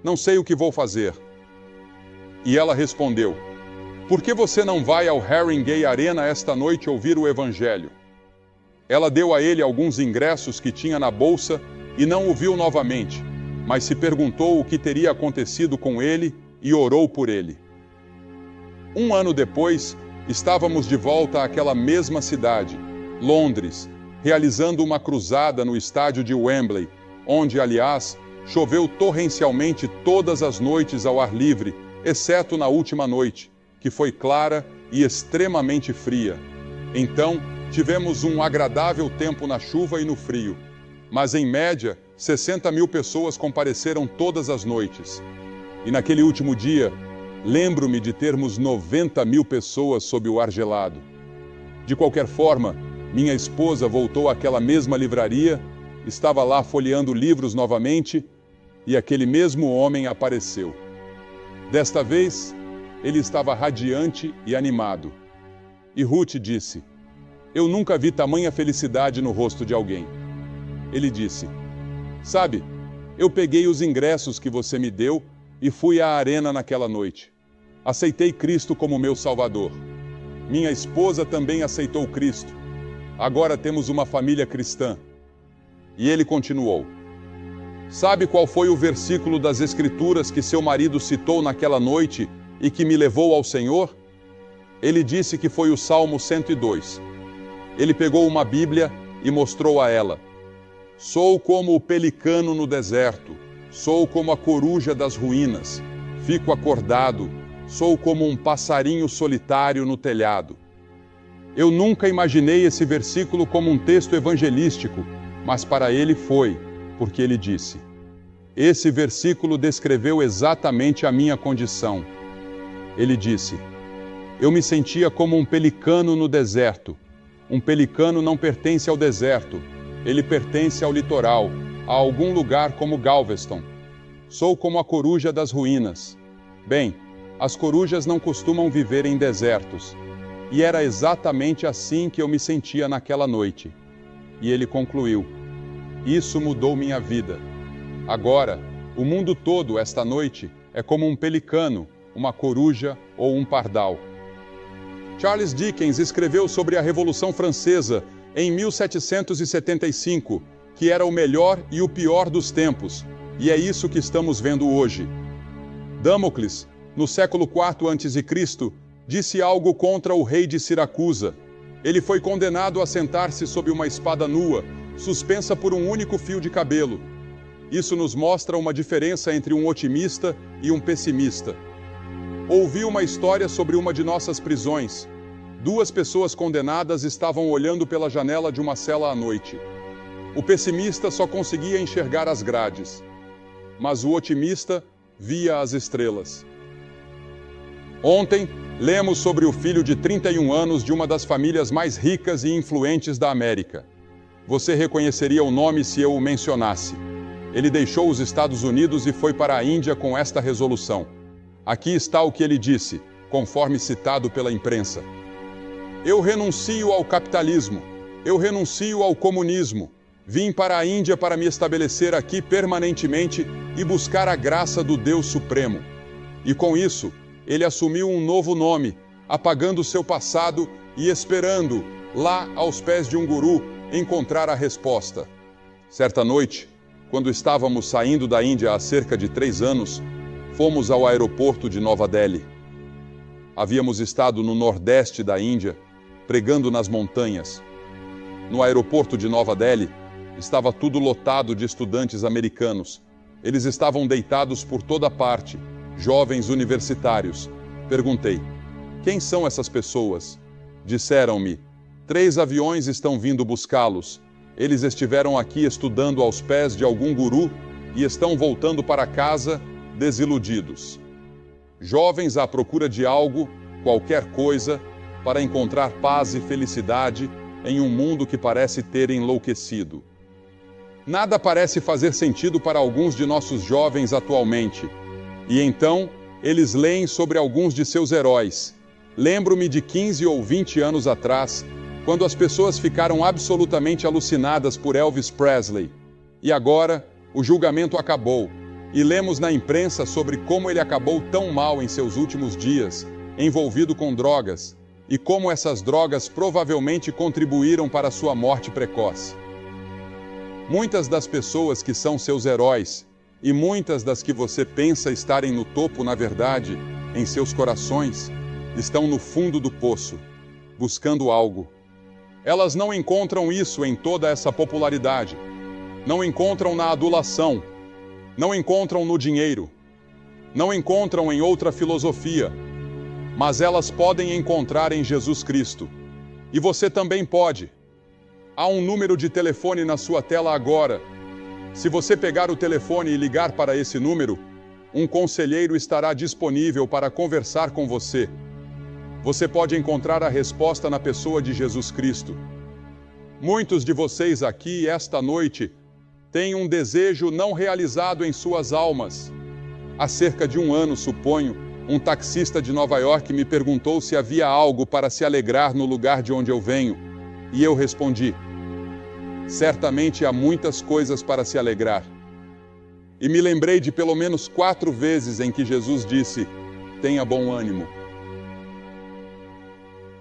Não sei o que vou fazer. E ela respondeu: por que você não vai ao Haringey Arena esta noite ouvir o Evangelho? Ela deu a ele alguns ingressos que tinha na bolsa e não o viu novamente, mas se perguntou o que teria acontecido com ele e orou por ele. Um ano depois, estávamos de volta àquela mesma cidade, Londres, realizando uma cruzada no estádio de Wembley, onde, aliás, choveu torrencialmente todas as noites ao ar livre, exceto na última noite, que foi clara e extremamente fria. Então, tivemos um agradável tempo na chuva e no frio, mas em média, 60.000 pessoas compareceram todas as noites. E naquele último dia, lembro-me de termos 90.000 pessoas sob o ar gelado. De qualquer forma, minha esposa voltou àquela mesma livraria, estava lá folheando livros novamente, e aquele mesmo homem apareceu. Desta vez, ele estava radiante e animado. E Ruth disse: eu nunca vi tamanha felicidade no rosto de alguém. Ele disse: sabe, eu peguei os ingressos que você me deu e fui à arena naquela noite. Aceitei Cristo como meu Salvador. Minha esposa também aceitou Cristo. Agora temos uma família cristã. E ele continuou: sabe qual foi o versículo das Escrituras que seu marido citou naquela noite e que me levou ao Senhor? Ele disse que foi o Salmo 102. Ele pegou uma Bíblia e mostrou a ela: sou como o pelicano no deserto, sou como a coruja das ruínas, fico acordado, sou como um passarinho solitário no telhado. Eu nunca imaginei esse versículo como um texto evangelístico, mas para ele foi, porque ele disse: esse versículo descreveu exatamente a minha condição. Ele disse: eu me sentia como um pelicano no deserto. Um pelicano não pertence ao deserto, ele pertence ao litoral, a algum lugar como Galveston. Sou como a coruja das ruínas. Bem, as corujas não costumam viver em desertos. E era exatamente assim que eu me sentia naquela noite. E ele concluiu: isso mudou minha vida. Agora, o mundo todo, esta noite, é como um pelicano, uma coruja ou um pardal. Charles Dickens escreveu sobre a Revolução Francesa em 1775, que era o melhor e o pior dos tempos, e é isso que estamos vendo hoje. Damocles, no século IV a.C., disse algo contra o rei de Siracusa. Ele foi condenado a sentar-se sob uma espada nua, suspensa por um único fio de cabelo. Isso nos mostra uma diferença entre um otimista e um pessimista. Ouvi uma história sobre uma de nossas prisões. 2 pessoas condenadas estavam olhando pela janela de uma cela à noite. O pessimista só conseguia enxergar as grades, mas o otimista via as estrelas. Ontem, lemos sobre o filho de 31 anos de uma das famílias mais ricas e influentes da América. Você reconheceria o nome se eu o mencionasse. Ele deixou os Estados Unidos e foi para a Índia com esta resolução. Aqui está o que ele disse, conforme citado pela imprensa: eu renuncio ao capitalismo, eu renuncio ao comunismo. Vim para a Índia para me estabelecer aqui permanentemente e buscar a graça do Deus Supremo. E com isso, ele assumiu um novo nome, apagando seu passado e esperando, lá aos pés de um guru, encontrar a resposta. Certa noite, quando estávamos saindo da Índia há cerca de 3 anos, fomos ao aeroporto de Nova Delhi. Havíamos estado no nordeste da Índia, pregando nas montanhas. No aeroporto de Nova Delhi, estava tudo lotado de estudantes americanos. Eles estavam deitados por toda parte, jovens universitários. Perguntei: quem são essas pessoas? Disseram-me: 3 aviões estão vindo buscá-los. Eles estiveram aqui estudando aos pés de algum guru e estão voltando para casa desiludidos. Jovens à procura de algo, qualquer coisa, para encontrar paz e felicidade em um mundo que parece ter enlouquecido. Nada parece fazer sentido para alguns de nossos jovens atualmente. E então, eles leem sobre alguns de seus heróis. Lembro-me de 15 ou 20 anos atrás, quando as pessoas ficaram absolutamente alucinadas por Elvis Presley. E agora, o julgamento acabou. E lemos na imprensa sobre como ele acabou tão mal em seus últimos dias, envolvido com drogas, e como essas drogas provavelmente contribuíram para sua morte precoce. Muitas das pessoas que são seus heróis, e muitas das que você pensa estarem no topo, na verdade, em seus corações, estão no fundo do poço, buscando algo. Elas não encontram isso em toda essa popularidade, não encontram na adulação, não encontram no dinheiro, não encontram em outra filosofia, mas elas podem encontrar em Jesus Cristo. E você também pode. Há um número de telefone na sua tela agora. Se você pegar o telefone e ligar para esse número, um conselheiro estará disponível para conversar com você. Você pode encontrar a resposta na pessoa de Jesus Cristo. Muitos de vocês aqui, esta noite, têm um desejo não realizado em suas almas. Há cerca de um ano, suponho, um taxista de Nova York me perguntou se havia algo para se alegrar no lugar de onde eu venho, e eu respondi: certamente há muitas coisas para se alegrar. E me lembrei de pelo menos 4 vezes em que Jesus disse: tenha bom ânimo.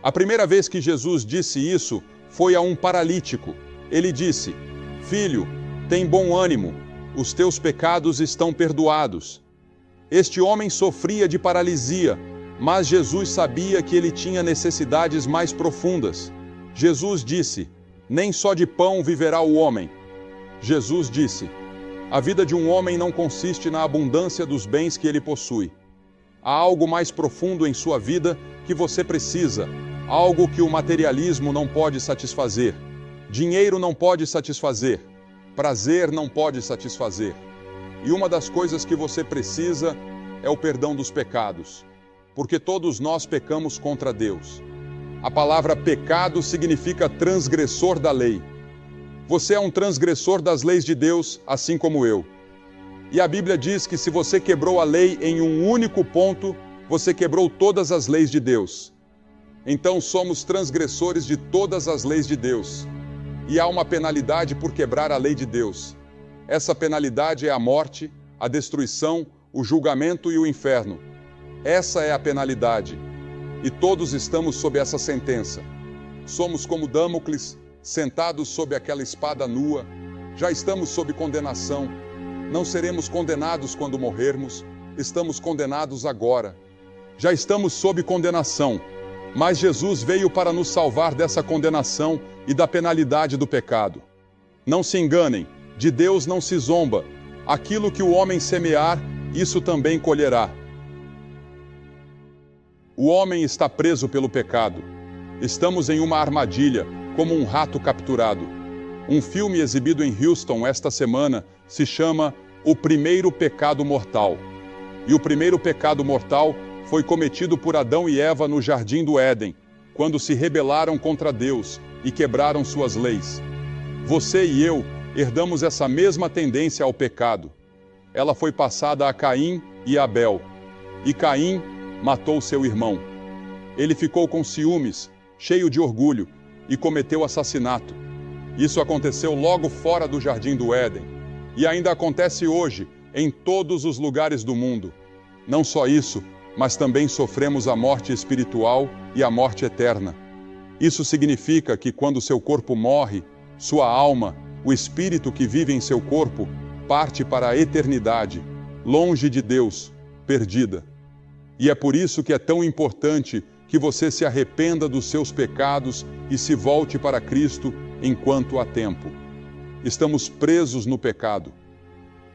A primeira vez que Jesus disse isso foi a um paralítico. Ele disse: filho, tem bom ânimo, os teus pecados estão perdoados. Este homem sofria de paralisia, mas Jesus sabia que ele tinha necessidades mais profundas. Jesus disse: nem só de pão viverá o homem. Jesus disse: a vida de um homem não consiste na abundância dos bens que ele possui. Há algo mais profundo em sua vida que você precisa, algo que o materialismo não pode satisfazer. Dinheiro não pode satisfazer. Prazer não pode satisfazer. E uma das coisas que você precisa é o perdão dos pecados, porque todos nós pecamos contra Deus. A palavra pecado significa transgressor da lei. Você é um transgressor das leis de Deus, assim como eu. E a Bíblia diz que se você quebrou a lei em um único ponto, você quebrou todas as leis de Deus. Então somos transgressores de todas as leis de Deus. E há uma penalidade por quebrar a lei de Deus. Essa penalidade é a morte, a destruição, o julgamento e o inferno. Essa é a penalidade. E todos estamos sob essa sentença. Somos como Damocles, sentados sob aquela espada nua. Já estamos sob condenação. Não seremos condenados quando morrermos. Estamos condenados agora. Já estamos sob condenação. Mas Jesus veio para nos salvar dessa condenação e da penalidade do pecado. Não se enganem, de Deus não se zomba. Aquilo que o homem semear, isso também colherá. O homem está preso pelo pecado. Estamos em uma armadilha, como um rato capturado. Um filme exibido em Houston esta semana se chama O Primeiro Pecado Mortal. E o primeiro pecado mortal foi cometido por Adão e Eva no Jardim do Éden, quando se rebelaram contra Deus e quebraram suas leis. Você e eu herdamos essa mesma tendência ao pecado. Ela foi passada a Caim e Abel. E Caim matou seu irmão. Ele ficou com ciúmes, cheio de orgulho, e cometeu assassinato. Isso aconteceu logo fora do Jardim do Éden. E ainda acontece hoje, em todos os lugares do mundo. Não só isso, mas também sofremos a morte espiritual e a morte eterna. Isso significa que quando seu corpo morre, sua alma, o espírito que vive em seu corpo, parte para a eternidade, longe de Deus, perdida. E é por isso que é tão importante que você se arrependa dos seus pecados e se volte para Cristo enquanto há tempo. Estamos presos no pecado.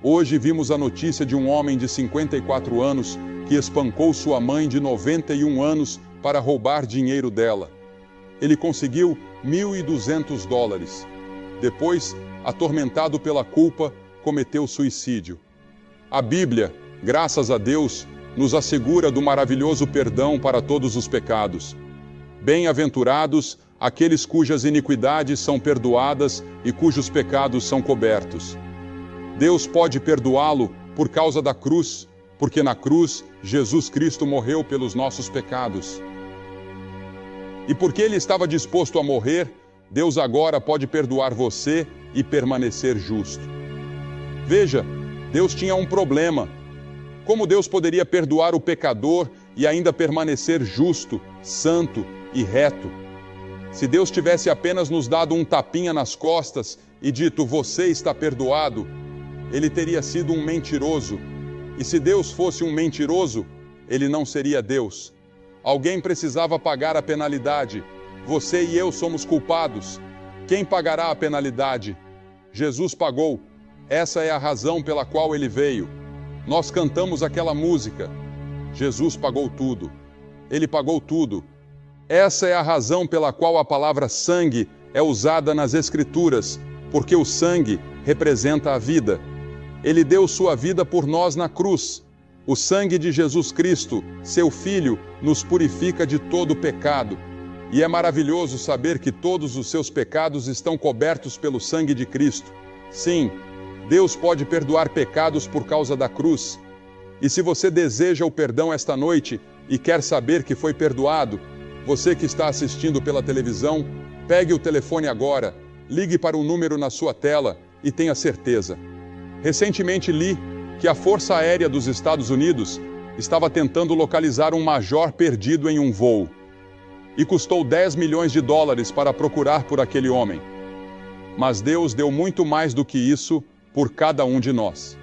Hoje vimos a notícia de um homem de 54 anos que espancou sua mãe de 91 anos para roubar dinheiro dela. Ele conseguiu $1.200. Depois, atormentado pela culpa, cometeu suicídio. A Bíblia, graças a Deus, nos assegura do maravilhoso perdão para todos os pecados. Bem-aventurados aqueles cujas iniquidades são perdoadas e cujos pecados são cobertos. Deus pode perdoá-lo por causa da cruz, porque na cruz Jesus Cristo morreu pelos nossos pecados. E porque ele estava disposto a morrer, Deus agora pode perdoar você e permanecer justo. Veja, Deus tinha um problema. Como Deus poderia perdoar o pecador e ainda permanecer justo, santo e reto? Se Deus tivesse apenas nos dado um tapinha nas costas e dito, você está perdoado, ele teria sido um mentiroso. E se Deus fosse um mentiroso, ele não seria Deus. Alguém precisava pagar a penalidade. Você e eu somos culpados. Quem pagará a penalidade? Jesus pagou. Essa é a razão pela qual ele veio. Nós cantamos aquela música. Jesus pagou tudo. Ele pagou tudo. Essa é a razão pela qual a palavra sangue é usada nas Escrituras, porque o sangue representa a vida. Ele deu sua vida por nós na cruz. O sangue de Jesus Cristo, seu Filho, nos purifica de todo pecado. E é maravilhoso saber que todos os seus pecados estão cobertos pelo sangue de Cristo. Sim, Deus pode perdoar pecados por causa da cruz. E se você deseja o perdão esta noite e quer saber que foi perdoado, você que está assistindo pela televisão, pegue o telefone agora, ligue para o número na sua tela e tenha certeza. Recentemente li que a Força Aérea dos Estados Unidos estava tentando localizar um major perdido em um voo. E custou 10 milhões de dólares para procurar por aquele homem. Mas Deus deu muito mais do que isso por cada um de nós.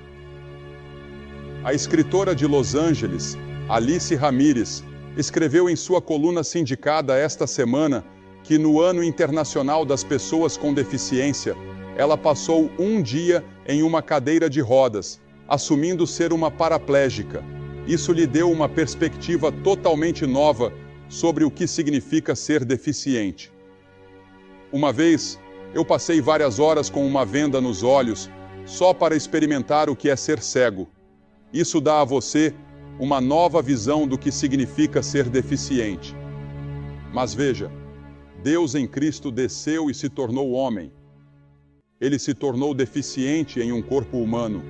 A escritora de Los Angeles, Alice Ramírez, escreveu em sua coluna sindicada esta semana que no Ano Internacional das Pessoas com Deficiência, ela passou um dia em uma cadeira de rodas, assumindo ser uma paraplégica. Isso lhe deu uma perspectiva totalmente nova sobre o que significa ser deficiente. Uma vez, eu passei várias horas com uma venda nos olhos, só para experimentar o que é ser cego. Isso dá a você uma nova visão do que significa ser deficiente. Mas veja, Deus em Cristo desceu e se tornou homem. Ele se tornou deficiente em um corpo humano.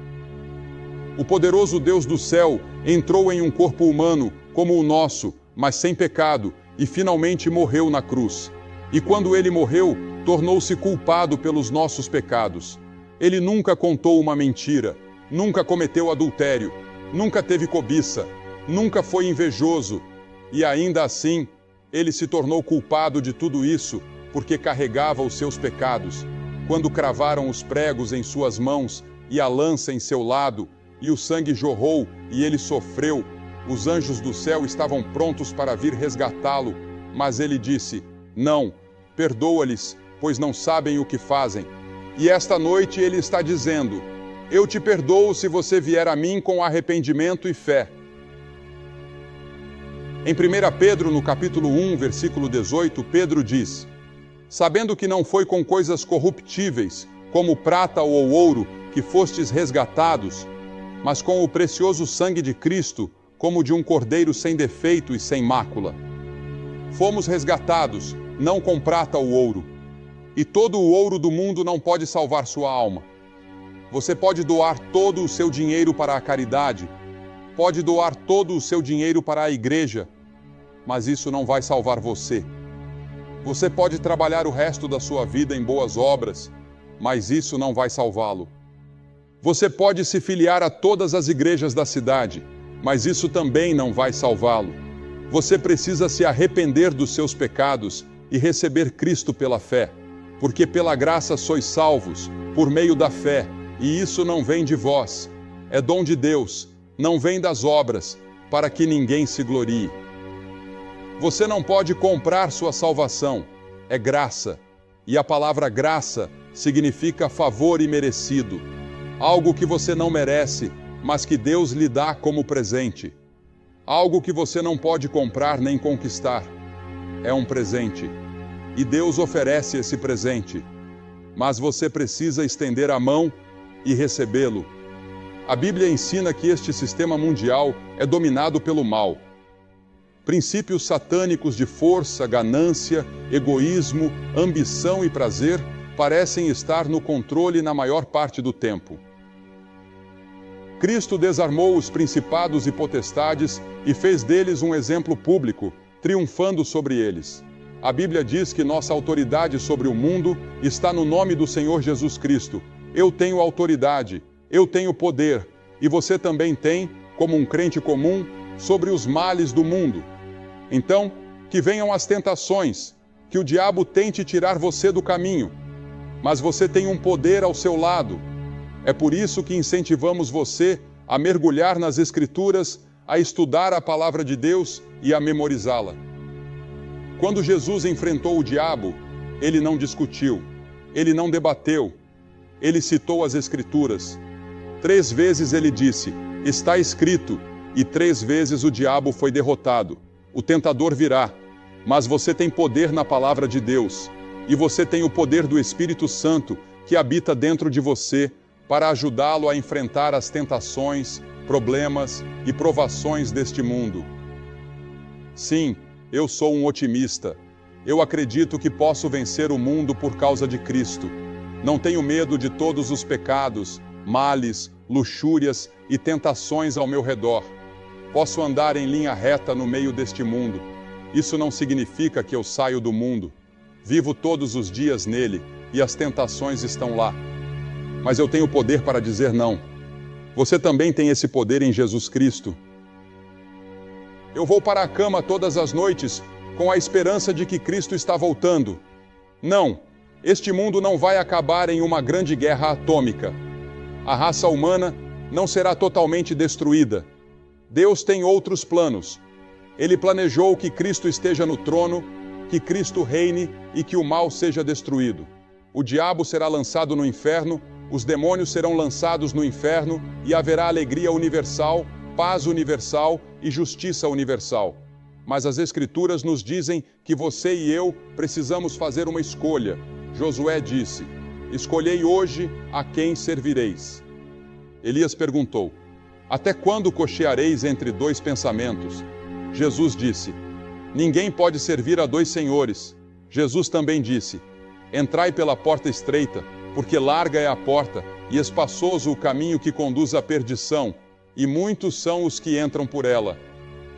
O poderoso Deus do céu entrou em um corpo humano como o nosso, mas sem pecado, e finalmente morreu na cruz. E quando ele morreu, tornou-se culpado pelos nossos pecados. Ele nunca contou uma mentira, nunca cometeu adultério, nunca teve cobiça, nunca foi invejoso, e ainda assim, ele se tornou culpado de tudo isso, porque carregava os seus pecados. Quando cravaram os pregos em suas mãos e a lança em seu lado, e o sangue jorrou e ele sofreu, os anjos do céu estavam prontos para vir resgatá-lo, mas ele disse, não, perdoa-lhes, pois não sabem o que fazem. E esta noite ele está dizendo, eu te perdoo se você vier a mim com arrependimento e fé. Em 1 Pedro, no capítulo 1, versículo 18, Pedro diz, sabendo que não foi com coisas corruptíveis, como prata ou ouro, que fostes resgatados, mas com o precioso sangue de Cristo, como de um cordeiro sem defeito e sem mácula. Fomos resgatados, não com prata ou ouro. E todo o ouro do mundo não pode salvar sua alma. Você pode doar todo o seu dinheiro para a caridade, pode doar todo o seu dinheiro para a igreja, mas isso não vai salvar você. Você pode trabalhar o resto da sua vida em boas obras, mas isso não vai salvá-lo. Você pode se filiar a todas as igrejas da cidade, mas isso também não vai salvá-lo. Você precisa se arrepender dos seus pecados e receber Cristo pela fé, porque pela graça sois salvos, por meio da fé, e isso não vem de vós, é dom de Deus, não vem das obras, para que ninguém se glorie. Você não pode comprar sua salvação, é graça, e a palavra graça significa favor imerecido, algo que você não merece, mas que Deus lhe dá como presente. Algo que você não pode comprar nem conquistar. É um presente. E Deus oferece esse presente. Mas você precisa estender a mão e recebê-lo. A Bíblia ensina que este sistema mundial é dominado pelo mal. Princípios satânicos de força, ganância, egoísmo, ambição e prazer parecem estar no controle na maior parte do tempo. Cristo desarmou os principados e potestades e fez deles um exemplo público, triunfando sobre eles. A Bíblia diz que nossa autoridade sobre o mundo está no nome do Senhor Jesus Cristo. Eu tenho autoridade, eu tenho poder, e você também tem, como um crente comum, sobre os males do mundo. Então, que venham as tentações, que o diabo tente tirar você do caminho, mas você tem um poder ao seu lado. É por isso que incentivamos você a mergulhar nas Escrituras, a estudar a palavra de Deus e a memorizá-la. Quando Jesus enfrentou o diabo, ele não discutiu, ele não debateu, ele citou as Escrituras. 3 vezes ele disse, está escrito, e 3 vezes o diabo foi derrotado. O tentador virá, mas você tem poder na palavra de Deus, e você tem o poder do Espírito Santo que habita dentro de você para ajudá-lo a enfrentar as tentações, problemas e provações deste mundo. Sim, eu sou um otimista. Eu acredito que posso vencer o mundo por causa de Cristo. Não tenho medo de todos os pecados, males, luxúrias e tentações ao meu redor. Posso andar em linha reta no meio deste mundo. Isso não significa que eu saio do mundo. Vivo todos os dias nele e as tentações estão lá. Mas eu tenho poder para dizer não. Você também tem esse poder em Jesus Cristo. Eu vou para a cama todas as noites com a esperança de que Cristo está voltando. Não, este mundo não vai acabar em uma grande guerra atômica. A raça humana não será totalmente destruída. Deus tem outros planos. Ele planejou que Cristo esteja no trono, que Cristo reine e que o mal seja destruído. O diabo será lançado no inferno, os demônios serão lançados no inferno e haverá alegria universal, paz universal e justiça universal. Mas as Escrituras nos dizem que você e eu precisamos fazer uma escolha. Josué disse, escolhei hoje a quem servireis. Elias perguntou, até quando cocheareis entre 2 pensamentos? Jesus disse, ninguém pode servir a 2 senhores. Jesus também disse, entrai pela porta estreita, porque larga é a porta e espaçoso o caminho que conduz à perdição, e muitos são os que entram por ela.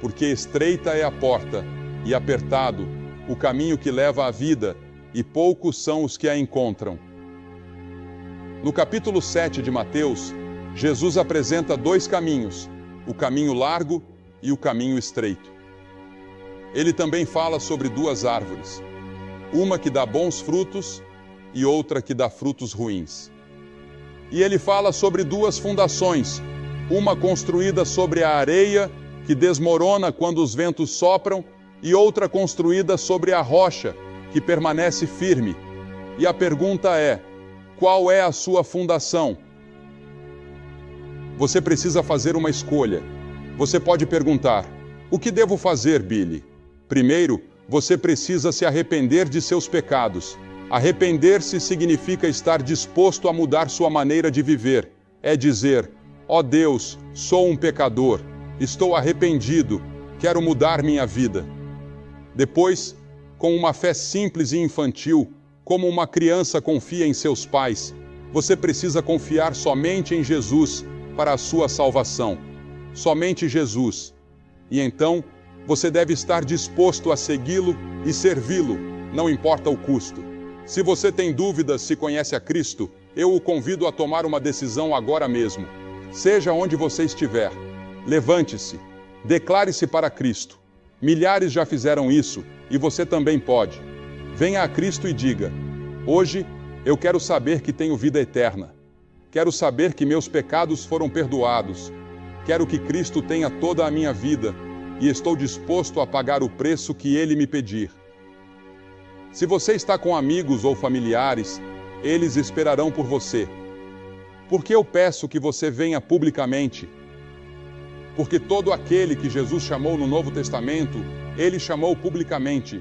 Porque estreita é a porta e apertado o caminho que leva à vida, e poucos são os que a encontram. No capítulo 7 de Mateus, Jesus apresenta 2 caminhos, o caminho largo e o caminho estreito. Ele também fala sobre 2 árvores, uma que dá bons frutos e outra que dá frutos ruins. E ele fala sobre 2 fundações, uma construída sobre a areia, que desmorona quando os ventos sopram, e outra construída sobre a rocha, que permanece firme. E a pergunta é, qual é a sua fundação? Você precisa fazer uma escolha. Você pode perguntar, o que devo fazer, Billy? Primeiro, você precisa se arrepender de seus pecados. Arrepender-se significa estar disposto a mudar sua maneira de viver. É dizer, ó Deus, sou um pecador. Estou arrependido, quero mudar minha vida. Depois, com uma fé simples e infantil, como uma criança confia em seus pais, você precisa confiar somente em Jesus para a sua salvação. Somente Jesus. E então, você deve estar disposto a segui-lo e servi-lo, não importa o custo. Se você tem dúvidas se conhece a Cristo, eu o convido a tomar uma decisão agora mesmo. Seja onde você estiver. Levante-se, declare-se para Cristo. Milhares já fizeram isso e você também pode. Venha a Cristo e diga, hoje eu quero saber que tenho vida eterna. Quero saber que meus pecados foram perdoados. Quero que Cristo tenha toda a minha vida e estou disposto a pagar o preço que Ele me pedir. Se você está com amigos ou familiares, eles esperarão por você. Por que eu peço que você venha publicamente? Porque todo aquele que Jesus chamou no Novo Testamento, Ele chamou publicamente.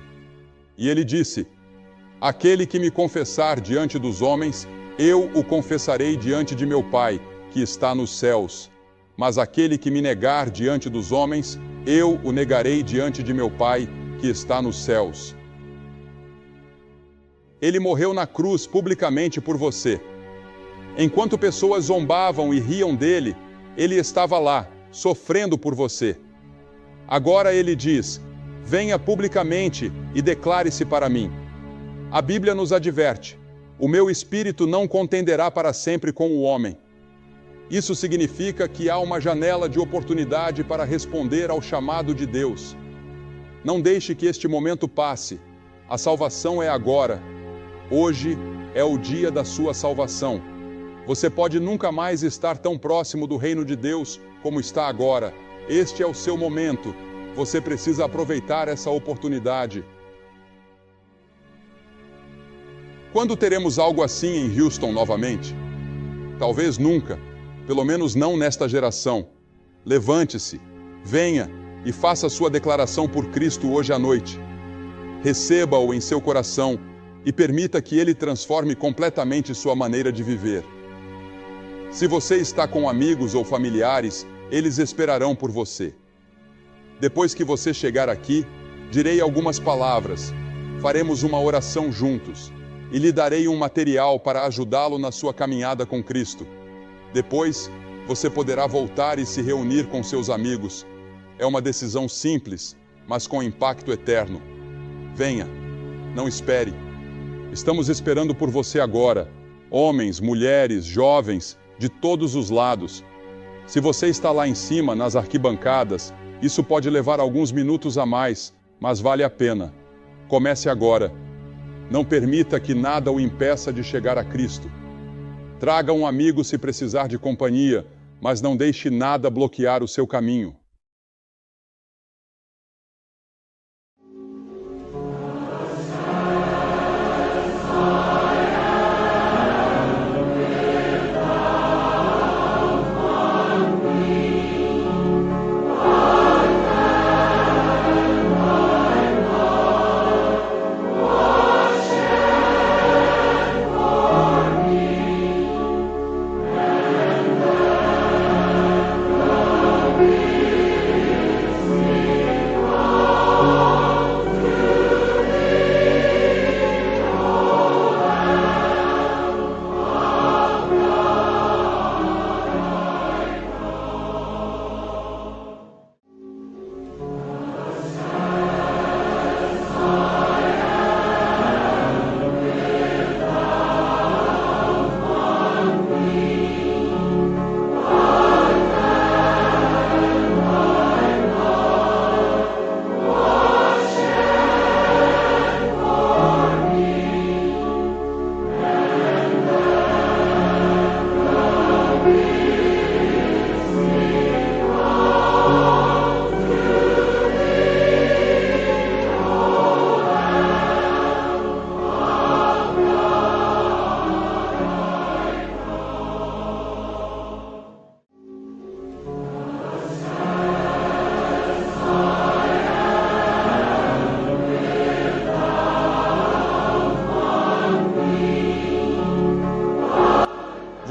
E Ele disse, aquele que me confessar diante dos homens, eu o confessarei diante de meu Pai, que está nos céus. Mas aquele que me negar diante dos homens, eu o negarei diante de meu Pai, que está nos céus. Ele morreu na cruz publicamente por você. Enquanto pessoas zombavam e riam dele, ele estava lá, sofrendo por você. Agora ele diz, venha publicamente e declare-se para mim. A Bíblia nos adverte, o meu espírito não contenderá para sempre com o homem. Isso significa que há uma janela de oportunidade para responder ao chamado de Deus. Não deixe que este momento passe. A salvação é agora. Hoje é o dia da sua salvação. Você pode nunca mais estar tão próximo do reino de Deus como está agora. Este é o seu momento. Você precisa aproveitar essa oportunidade. Quando teremos algo assim em Houston novamente? Talvez nunca, pelo menos não nesta geração. Levante-se, venha e faça sua declaração por Cristo hoje à noite. Receba-o em seu coração e permita que ele transforme completamente sua maneira de viver. Se você está com amigos ou familiares, eles esperarão por você. Depois que você chegar aqui, direi algumas palavras, faremos uma oração juntos e lhe darei um material para ajudá-lo na sua caminhada com Cristo. Depois, você poderá voltar e se reunir com seus amigos. É uma decisão simples, mas com impacto eterno. Venha, não espere. Estamos esperando por você agora, homens, mulheres, jovens, de todos os lados. Se você está lá em cima, nas arquibancadas, isso pode levar alguns minutos a mais, mas vale a pena. Comece agora. Não permita que nada o impeça de chegar a Cristo. Traga um amigo se precisar de companhia, mas não deixe nada bloquear o seu caminho.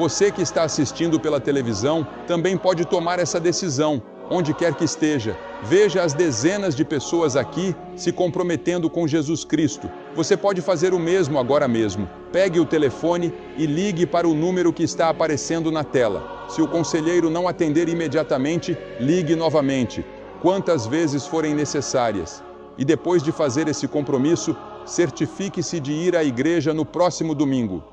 Você que está assistindo pela televisão também pode tomar essa decisão, onde quer que esteja. Veja as dezenas de pessoas aqui se comprometendo com Jesus Cristo. Você pode fazer o mesmo agora mesmo. Pegue o telefone e ligue para o número que está aparecendo na tela. Se o conselheiro não atender imediatamente, ligue novamente, quantas vezes forem necessárias. E depois de fazer esse compromisso, certifique-se de ir à igreja no próximo domingo.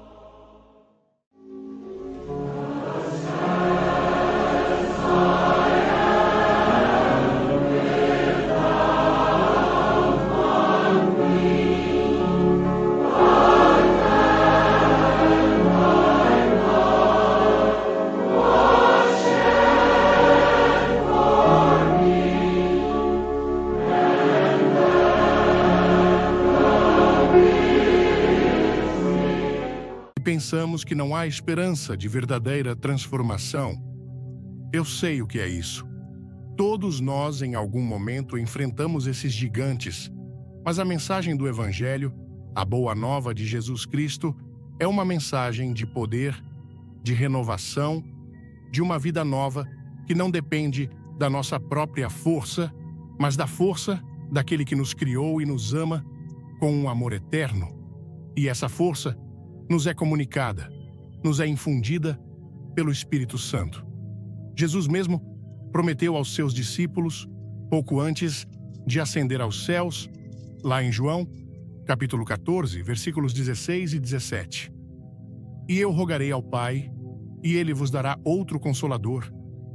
Pensamos que não há esperança de verdadeira transformação. Eu sei o que é isso. Todos nós, em algum momento, enfrentamos esses gigantes, mas a mensagem do Evangelho, a boa nova de Jesus Cristo, é uma mensagem de poder, de renovação, de uma vida nova que não depende da nossa própria força, mas da força daquele que nos criou e nos ama com um amor eterno. E essa força nos é comunicada, nos é infundida pelo Espírito Santo. Jesus mesmo prometeu aos seus discípulos, pouco antes de ascender aos céus, lá em João, capítulo 14, versículos 16 e 17. E eu rogarei ao Pai, e ele vos dará outro Consolador,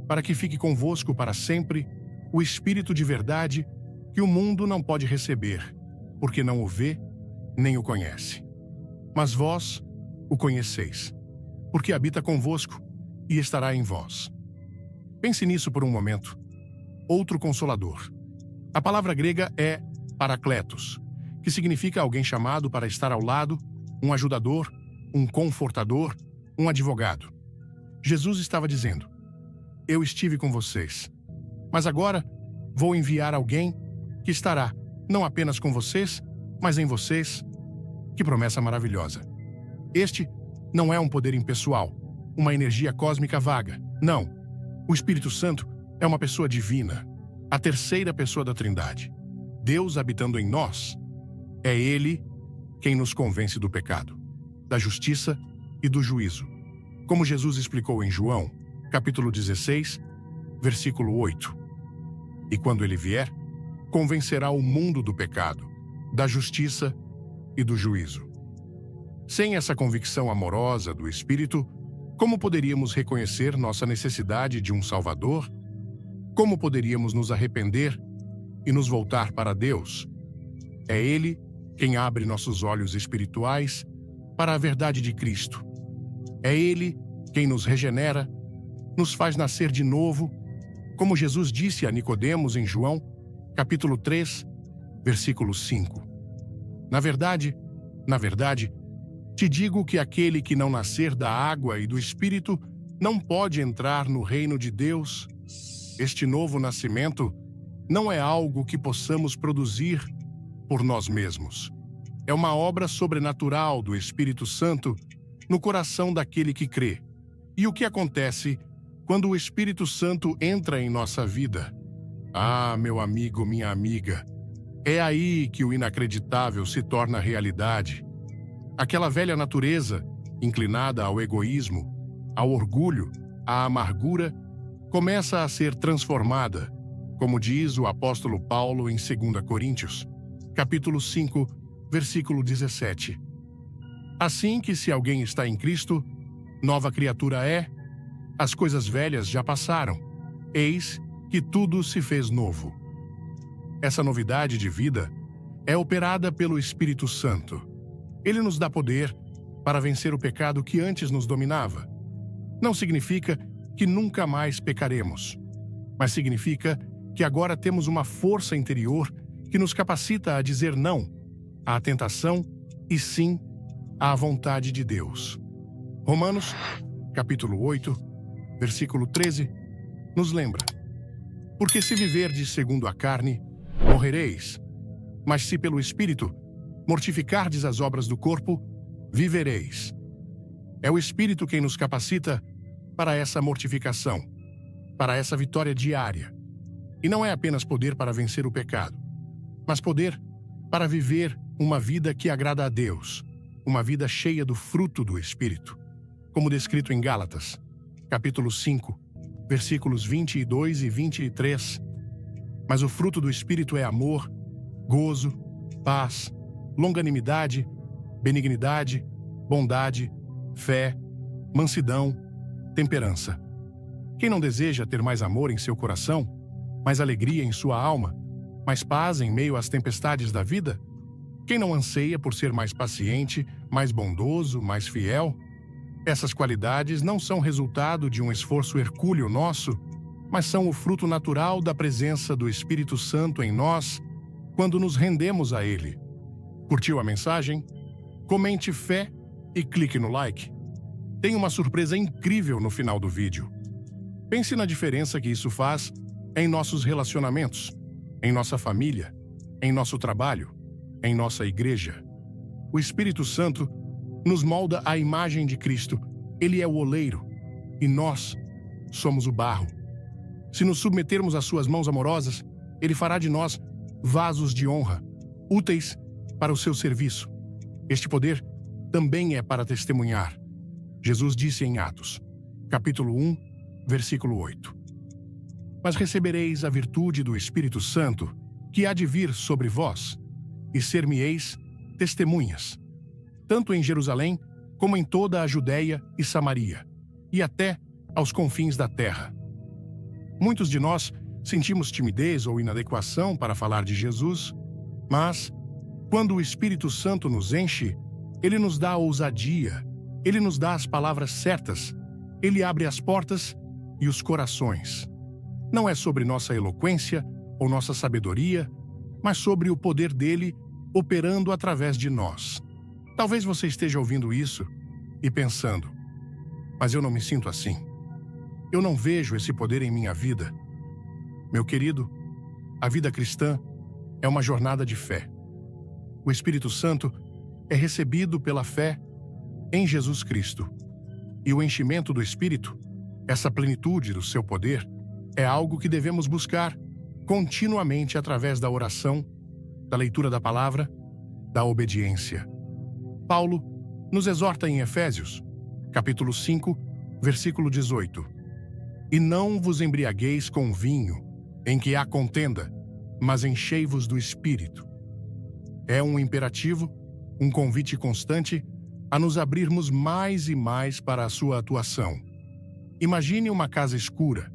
para que fique convosco para sempre, o Espírito de verdade, que o mundo não pode receber, porque não o vê nem o conhece. Mas vós o conheceis, porque habita convosco e estará em vós. Pense nisso por um momento. Outro Consolador. A palavra grega é Paracletos, que significa alguém chamado para estar ao lado, um ajudador, um confortador, um advogado. Jesus estava dizendo: eu estive com vocês, mas agora vou enviar alguém que estará não apenas com vocês, mas em vocês. Que promessa maravilhosa! Este não é um poder impessoal, uma energia cósmica vaga. Não. O Espírito Santo é uma pessoa divina, a terceira pessoa da Trindade. Deus habitando em nós. É Ele quem nos convence do pecado, da justiça e do juízo. Como Jesus explicou em João, capítulo 16, versículo 8. E quando Ele vier, convencerá o mundo do pecado, da justiça e do juízo. Sem essa convicção amorosa do Espírito, como poderíamos reconhecer nossa necessidade de um Salvador? Como poderíamos nos arrepender e nos voltar para Deus? É Ele quem abre nossos olhos espirituais para a verdade de Cristo. É Ele quem nos regenera, nos faz nascer de novo, como Jesus disse a Nicodemos em João, capítulo 3, versículo 5. Na verdade, te digo que aquele que não nascer da água e do Espírito não pode entrar no reino de Deus. Este novo nascimento não é algo que possamos produzir por nós mesmos. É uma obra sobrenatural do Espírito Santo no coração daquele que crê. E o que acontece quando o Espírito Santo entra em nossa vida? Ah, meu amigo, minha amiga, é aí que o inacreditável se torna realidade. Aquela velha natureza, inclinada ao egoísmo, ao orgulho, à amargura, começa a ser transformada, como diz o apóstolo Paulo em 2 Coríntios, capítulo 5, versículo 17. Assim que se alguém está em Cristo, nova criatura é, as coisas velhas já passaram, eis que tudo se fez novo. Essa novidade de vida é operada pelo Espírito Santo. Ele nos dá poder para vencer o pecado que antes nos dominava. Não significa que nunca mais pecaremos, mas significa que agora temos uma força interior que nos capacita a dizer não à tentação e sim à vontade de Deus. Romanos, capítulo 8, versículo 13, nos lembra: porque se viverdes segundo a carne, morrereis, mas se pelo Espírito mortificardes as obras do corpo, vivereis. É o Espírito quem nos capacita para essa mortificação, para essa vitória diária. E não é apenas poder para vencer o pecado, mas poder para viver uma vida que agrada a Deus, uma vida cheia do fruto do Espírito, como descrito em Gálatas, capítulo 5, versículos 22 e 23. Mas o fruto do Espírito é amor, gozo, paz, longanimidade, benignidade, bondade, fé, mansidão, temperança. Quem não deseja ter mais amor em seu coração, mais alegria em sua alma, mais paz em meio às tempestades da vida? Quem não anseia por ser mais paciente, mais bondoso, mais fiel? Essas qualidades não são resultado de um esforço hercúleo nosso, mas são o fruto natural da presença do Espírito Santo em nós quando nos rendemos a Ele. Curtiu a mensagem? Comente fé e clique no like. Tem uma surpresa incrível no final do vídeo. Pense na diferença que isso faz em nossos relacionamentos, em nossa família, em nosso trabalho, em nossa igreja. O Espírito Santo nos molda à imagem de Cristo. Ele é o oleiro e nós somos o barro. Se nos submetermos às suas mãos amorosas, Ele fará de nós vasos de honra, úteis para o seu serviço. Este poder também é para testemunhar. Jesus disse em Atos, capítulo 1, versículo 8. Mas recebereis a virtude do Espírito Santo, que há de vir sobre vós, e ser-me-eis testemunhas, tanto em Jerusalém como em toda a Judéia e Samaria, e até aos confins da terra. Muitos de nós sentimos timidez ou inadequação para falar de Jesus, mas, quando o Espírito Santo nos enche, ele nos dá a ousadia, ele nos dá as palavras certas, ele abre as portas e os corações. Não é sobre nossa eloquência ou nossa sabedoria, mas sobre o poder dele operando através de nós. Talvez você esteja ouvindo isso e pensando, mas eu não me sinto assim. Eu não vejo esse poder em minha vida. Meu querido, a vida cristã é uma jornada de fé. O Espírito Santo é recebido pela fé em Jesus Cristo. E o enchimento do Espírito, essa plenitude do seu poder, é algo que devemos buscar continuamente através da oração, da leitura da palavra, da obediência. Paulo nos exorta em Efésios, capítulo 5, versículo 18. E não vos embriagueis com vinho, em que há contenda, mas enchei-vos do Espírito. É um imperativo, um convite constante a nos abrirmos mais e mais para a sua atuação. Imagine uma casa escura.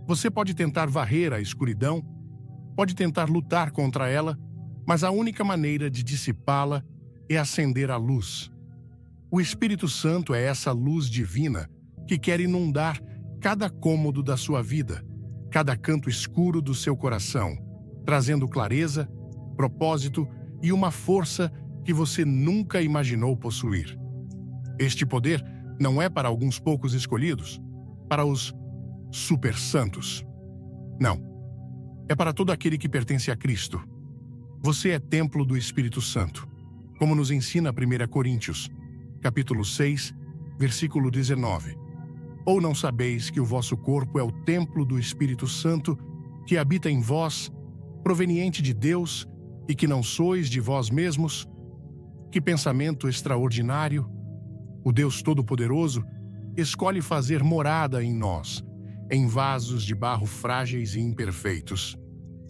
Você pode tentar varrer a escuridão, pode tentar lutar contra ela, mas a única maneira de dissipá-la é acender a luz. O Espírito Santo é essa luz divina que quer inundar cada cômodo da sua vida, cada canto escuro do seu coração, trazendo clareza, propósito e uma força que você nunca imaginou possuir. Este poder não é para alguns poucos escolhidos, para os super santos. Não. É para todo aquele que pertence a Cristo. Você é templo do Espírito Santo, como nos ensina 1 Coríntios, capítulo 6, versículo 19. Ou não sabeis que o vosso corpo é o templo do Espírito Santo, que habita em vós, proveniente de Deus, e que não sois de vós mesmos? Que pensamento extraordinário! O Deus Todo-Poderoso escolhe fazer morada em nós, em vasos de barro frágeis e imperfeitos.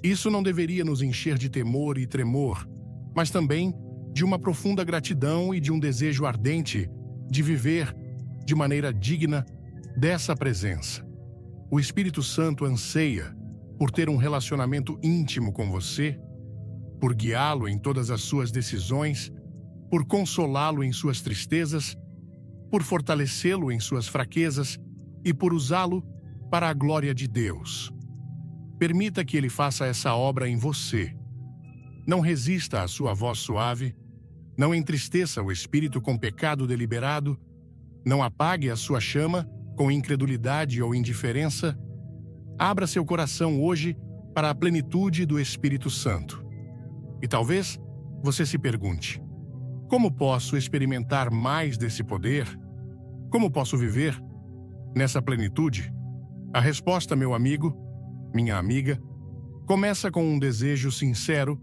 Isso não deveria nos encher de temor e tremor, mas também de uma profunda gratidão e de um desejo ardente de viver de maneira digna dessa presença. O Espírito Santo anseia por ter um relacionamento íntimo com você, por guiá-lo em todas as suas decisões, por consolá-lo em suas tristezas, por fortalecê-lo em suas fraquezas e por usá-lo para a glória de Deus. Permita que ele faça essa obra em você. Não resista à sua voz suave, não entristeça o espírito com pecado deliberado, não apague a sua chama com incredulidade ou indiferença. Abra seu coração hoje para a plenitude do Espírito Santo. E talvez você se pergunte: como posso experimentar mais desse poder? Como posso viver nessa plenitude? A resposta, meu amigo, minha amiga, começa com um desejo sincero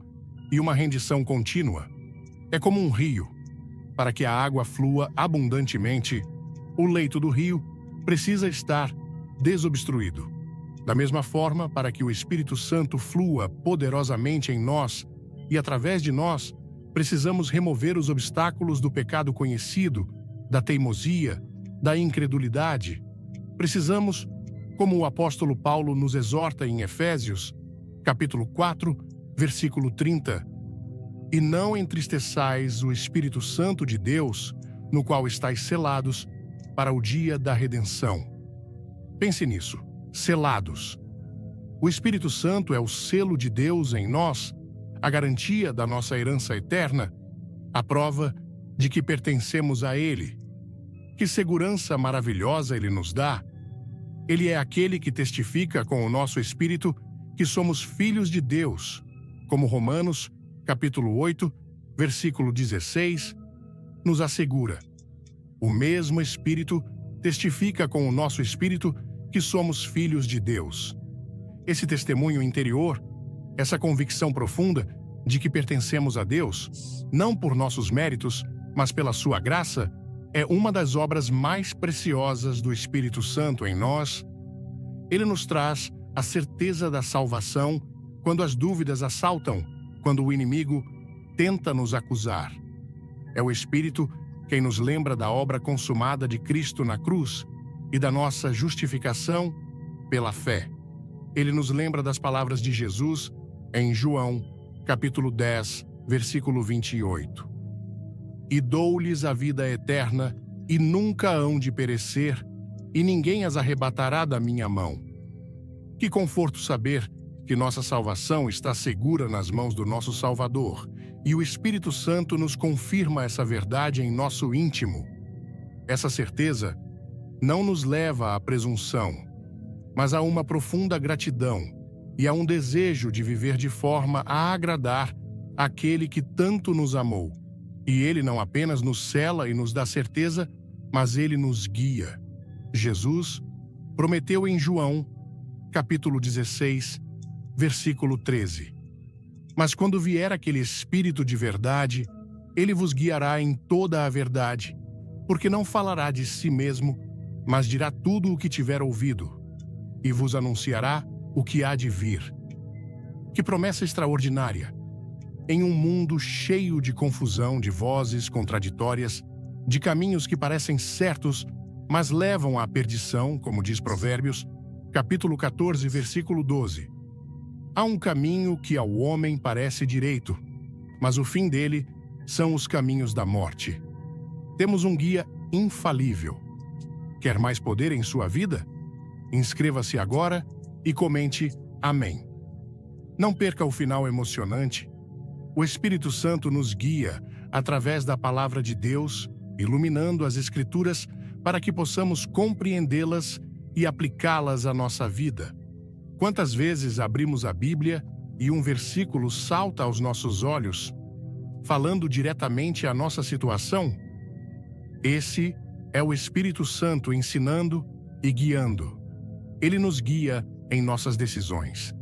e uma rendição contínua. É como um rio. Para que a água flua abundantemente, o leito do rio precisa estar desobstruído. Da mesma forma, para que o Espírito Santo flua poderosamente em nós e através de nós, precisamos remover os obstáculos do pecado conhecido, da teimosia, da incredulidade. Precisamos, como o apóstolo Paulo nos exorta em Efésios, capítulo 4, versículo 30, e não entristeçais o Espírito Santo de Deus, no qual estáis selados para o dia da redenção. Pense nisso, selados. O Espírito Santo é o selo de Deus em nós, a garantia da nossa herança eterna, a prova de que pertencemos a Ele. Que segurança maravilhosa Ele nos dá! Ele é aquele que testifica com o nosso espírito que somos filhos de Deus, como Romanos, capítulo 8, versículo 16, nos assegura. O mesmo Espírito testifica com o nosso espírito que somos filhos de Deus. Esse testemunho interior, essa convicção profunda de que pertencemos a Deus, não por nossos méritos, mas pela sua graça, é uma das obras mais preciosas do Espírito Santo em nós. Ele nos traz a certeza da salvação quando as dúvidas assaltam, quando o inimigo tenta nos acusar. É o Espírito quem nos lembra da obra consumada de Cristo na cruz e da nossa justificação pela fé. Ele nos lembra das palavras de Jesus em João, capítulo 10, versículo 28. E dou-lhes a vida eterna, e nunca hão de perecer, e ninguém as arrebatará da minha mão. Que conforto saber que nossa salvação está segura nas mãos do nosso Salvador, e o Espírito Santo nos confirma essa verdade em nosso íntimo. Essa certeza não nos leva à presunção, mas a uma profunda gratidão e a um desejo de viver de forma a agradar aquele que tanto nos amou. E ele não apenas nos cela e nos dá certeza, mas ele nos guia. Jesus prometeu em João, capítulo 16, versículo 13. Mas quando vier aquele Espírito de verdade, ele vos guiará em toda a verdade, porque não falará de si mesmo, mas dirá tudo o que tiver ouvido, e vos anunciará o que há de vir. Que promessa extraordinária! Em um mundo cheio de confusão, de vozes contraditórias, de caminhos que parecem certos, mas levam à perdição, como diz Provérbios, capítulo 14, versículo 12. Há um caminho que ao homem parece direito, mas o fim dele são os caminhos da morte. Temos um guia infalível. Quer mais poder em sua vida? Inscreva-se agora e comente Amém. Não perca o final emocionante. O Espírito Santo nos guia através da Palavra de Deus, iluminando as Escrituras para que possamos compreendê-las e aplicá-las à nossa vida. Quantas vezes abrimos a Bíblia e um versículo salta aos nossos olhos, falando diretamente à nossa situação? Esse é o Espírito Santo ensinando e guiando. Ele nos guia em nossas decisões,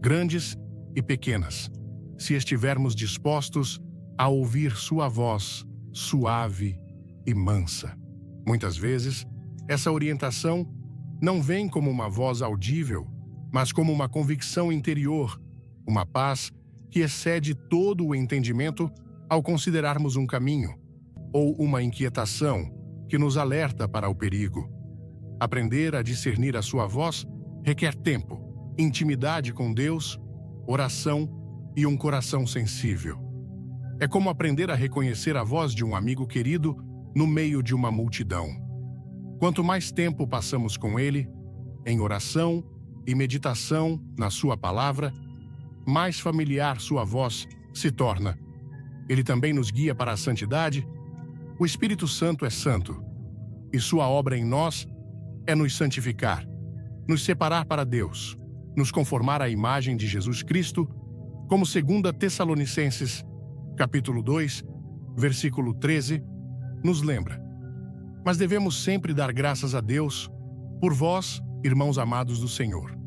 grandes e pequenas, se estivermos dispostos a ouvir sua voz suave e mansa. Muitas vezes, essa orientação não vem como uma voz audível, mas como uma convicção interior, uma paz que excede todo o entendimento ao considerarmos um caminho, ou uma inquietação que nos alerta para o perigo. Aprender a discernir a sua voz requer tempo, intimidade com Deus, oração e um coração sensível. É como aprender a reconhecer a voz de um amigo querido no meio de uma multidão. Quanto mais tempo passamos com ele, em oração e meditação na sua palavra, mais familiar sua voz se torna. Ele também nos guia para a santidade. O Espírito Santo é santo, e sua obra em nós é nos santificar, nos separar para Deus, nos conformar à imagem de Jesus Cristo, como 2 Tessalonicenses, capítulo 2, versículo 13, nos lembra. Mas devemos sempre dar graças a Deus por vós, irmãos amados do Senhor,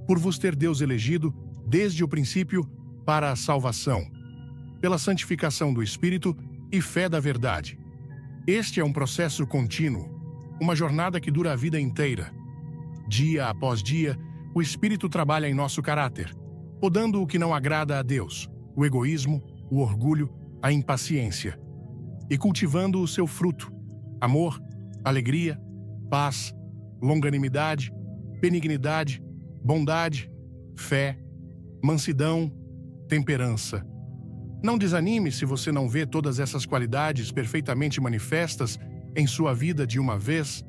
por vos ter Deus elegido desde o princípio para a salvação, pela santificação do Espírito e fé da verdade. Este é um processo contínuo, uma jornada que dura a vida inteira. Dia após dia, o Espírito trabalha em nosso caráter, podando o que não agrada a Deus, o egoísmo, o orgulho, a impaciência, e cultivando o seu fruto, amor, alegria, paz, longanimidade, benignidade, bondade, fé, mansidão, temperança. Não desanime se você não vê todas essas qualidades perfeitamente manifestas em sua vida de uma vez.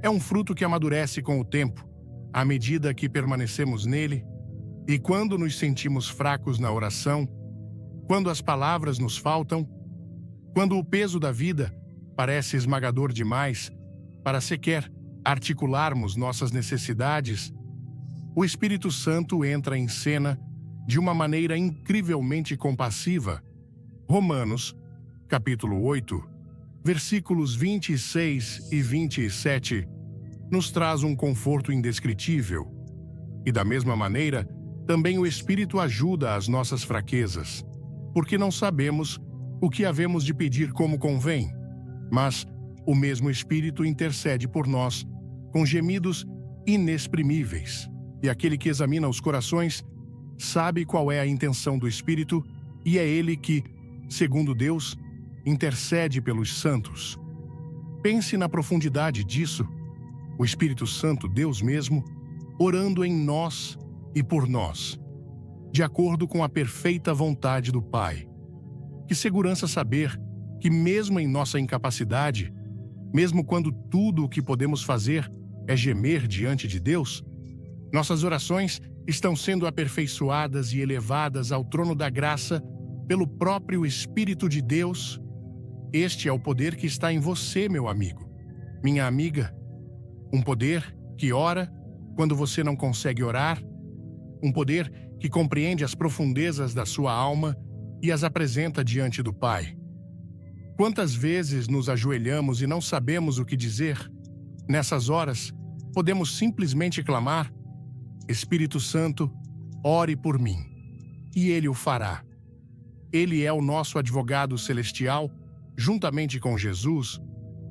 É um fruto que amadurece com o tempo, à medida que permanecemos nele, e quando nos sentimos fracos na oração, quando as palavras nos faltam, quando o peso da vida parece esmagador demais para sequer articularmos nossas necessidades, o Espírito Santo entra em cena de uma maneira incrivelmente compassiva. Romanos, capítulo 8, versículos 26 e 27, nos traz um conforto indescritível. E da mesma maneira, também o Espírito ajuda as nossas fraquezas, porque não sabemos o que havemos de pedir como convém, mas o mesmo Espírito intercede por nós com gemidos inexprimíveis. E aquele que examina os corações sabe qual é a intenção do Espírito, e é ele que, segundo Deus, intercede pelos santos. Pense na profundidade disso. o Espírito Santo, Deus mesmo, orando em nós e por nós, de acordo com a perfeita vontade do Pai. Que segurança saber que mesmo em nossa incapacidade, mesmo quando tudo o que podemos fazer é gemer diante de Deus, nossas orações estão sendo aperfeiçoadas e elevadas ao trono da graça pelo próprio Espírito de Deus. Este é o poder que está em você, meu amigo, minha amiga. Um poder que ora quando você não consegue orar, um poder que compreende as profundezas da sua alma e as apresenta diante do Pai. Quantas vezes nos ajoelhamos e não sabemos o que dizer? Nessas horas, podemos simplesmente clamar: Espírito Santo, ore por mim. E Ele o fará. Ele é o nosso advogado celestial, juntamente com Jesus,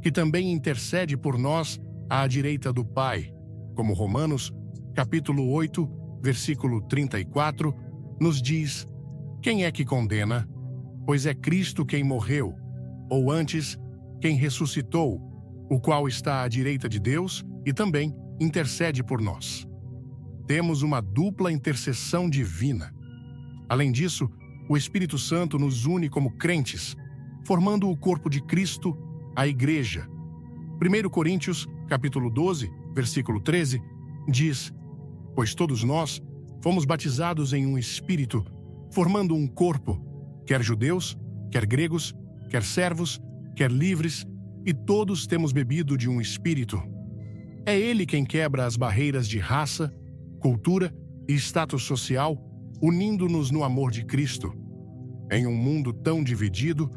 que também intercede por nós à direita do Pai, como Romanos, capítulo 8, versículo 34, nos diz: quem é que condena? Pois é Cristo quem morreu, ou antes, quem ressuscitou, o qual está à direita de Deus e também intercede por nós. Temos uma dupla intercessão divina. Além disso, o Espírito Santo nos une como crentes, formando o corpo de Cristo, a Igreja. 1 Coríntios, capítulo 12, versículo 13, diz: pois todos nós fomos batizados em um Espírito, formando um corpo, quer judeus, quer gregos, quer servos, quer livres, e todos temos bebido de um Espírito. É Ele quem quebra as barreiras de raça, cultura e status social, unindo-nos no amor de Cristo. Em um mundo tão dividido,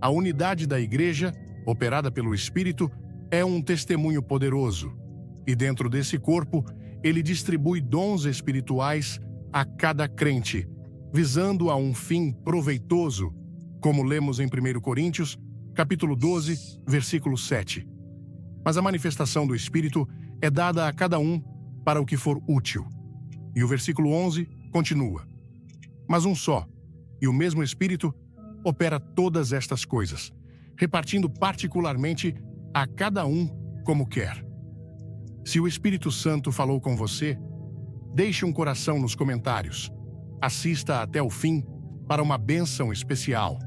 a unidade da Igreja, operada pelo Espírito, é um testemunho poderoso. E dentro desse corpo, Ele distribui dons espirituais a cada crente, visando a um fim proveitoso, como lemos em 1 Coríntios, capítulo 12, versículo 7. Mas a manifestação do Espírito é dada a cada um para o que for útil. E o versículo 11 continua: mas um só, e o mesmo Espírito, opera todas estas coisas, repartindo particularmente a cada um como quer. Se o Espírito Santo falou com você, deixe um coração nos comentários. Assista até o fim para uma bênção especial.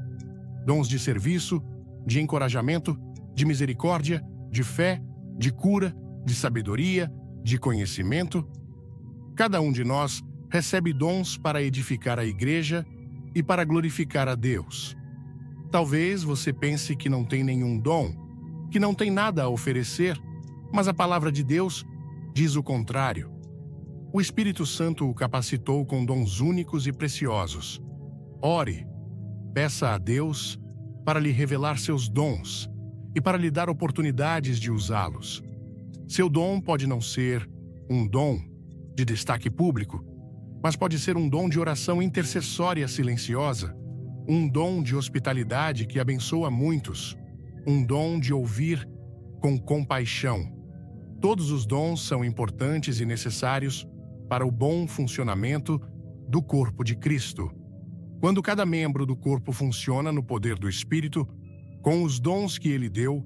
Dons de serviço, de encorajamento, de misericórdia, de fé, de cura, de sabedoria, de conhecimento. Cada um de nós recebe dons para edificar a Igreja e para glorificar a Deus. Talvez você pense que não tem nenhum dom, que não tem nada a oferecer, mas a palavra de Deus diz o contrário. O Espírito Santo o capacitou com dons únicos e preciosos. Ore, peça a Deus para lhe revelar seus dons e para lhe dar oportunidades de usá-los. Seu dom pode não ser um dom de destaque público, mas pode ser um dom de oração intercessória silenciosa, um dom de hospitalidade que abençoa muitos, um dom de ouvir com compaixão. Todos os dons são importantes e necessários para o bom funcionamento do corpo de Cristo. Quando cada membro do corpo funciona no poder do Espírito, com os dons que ele deu,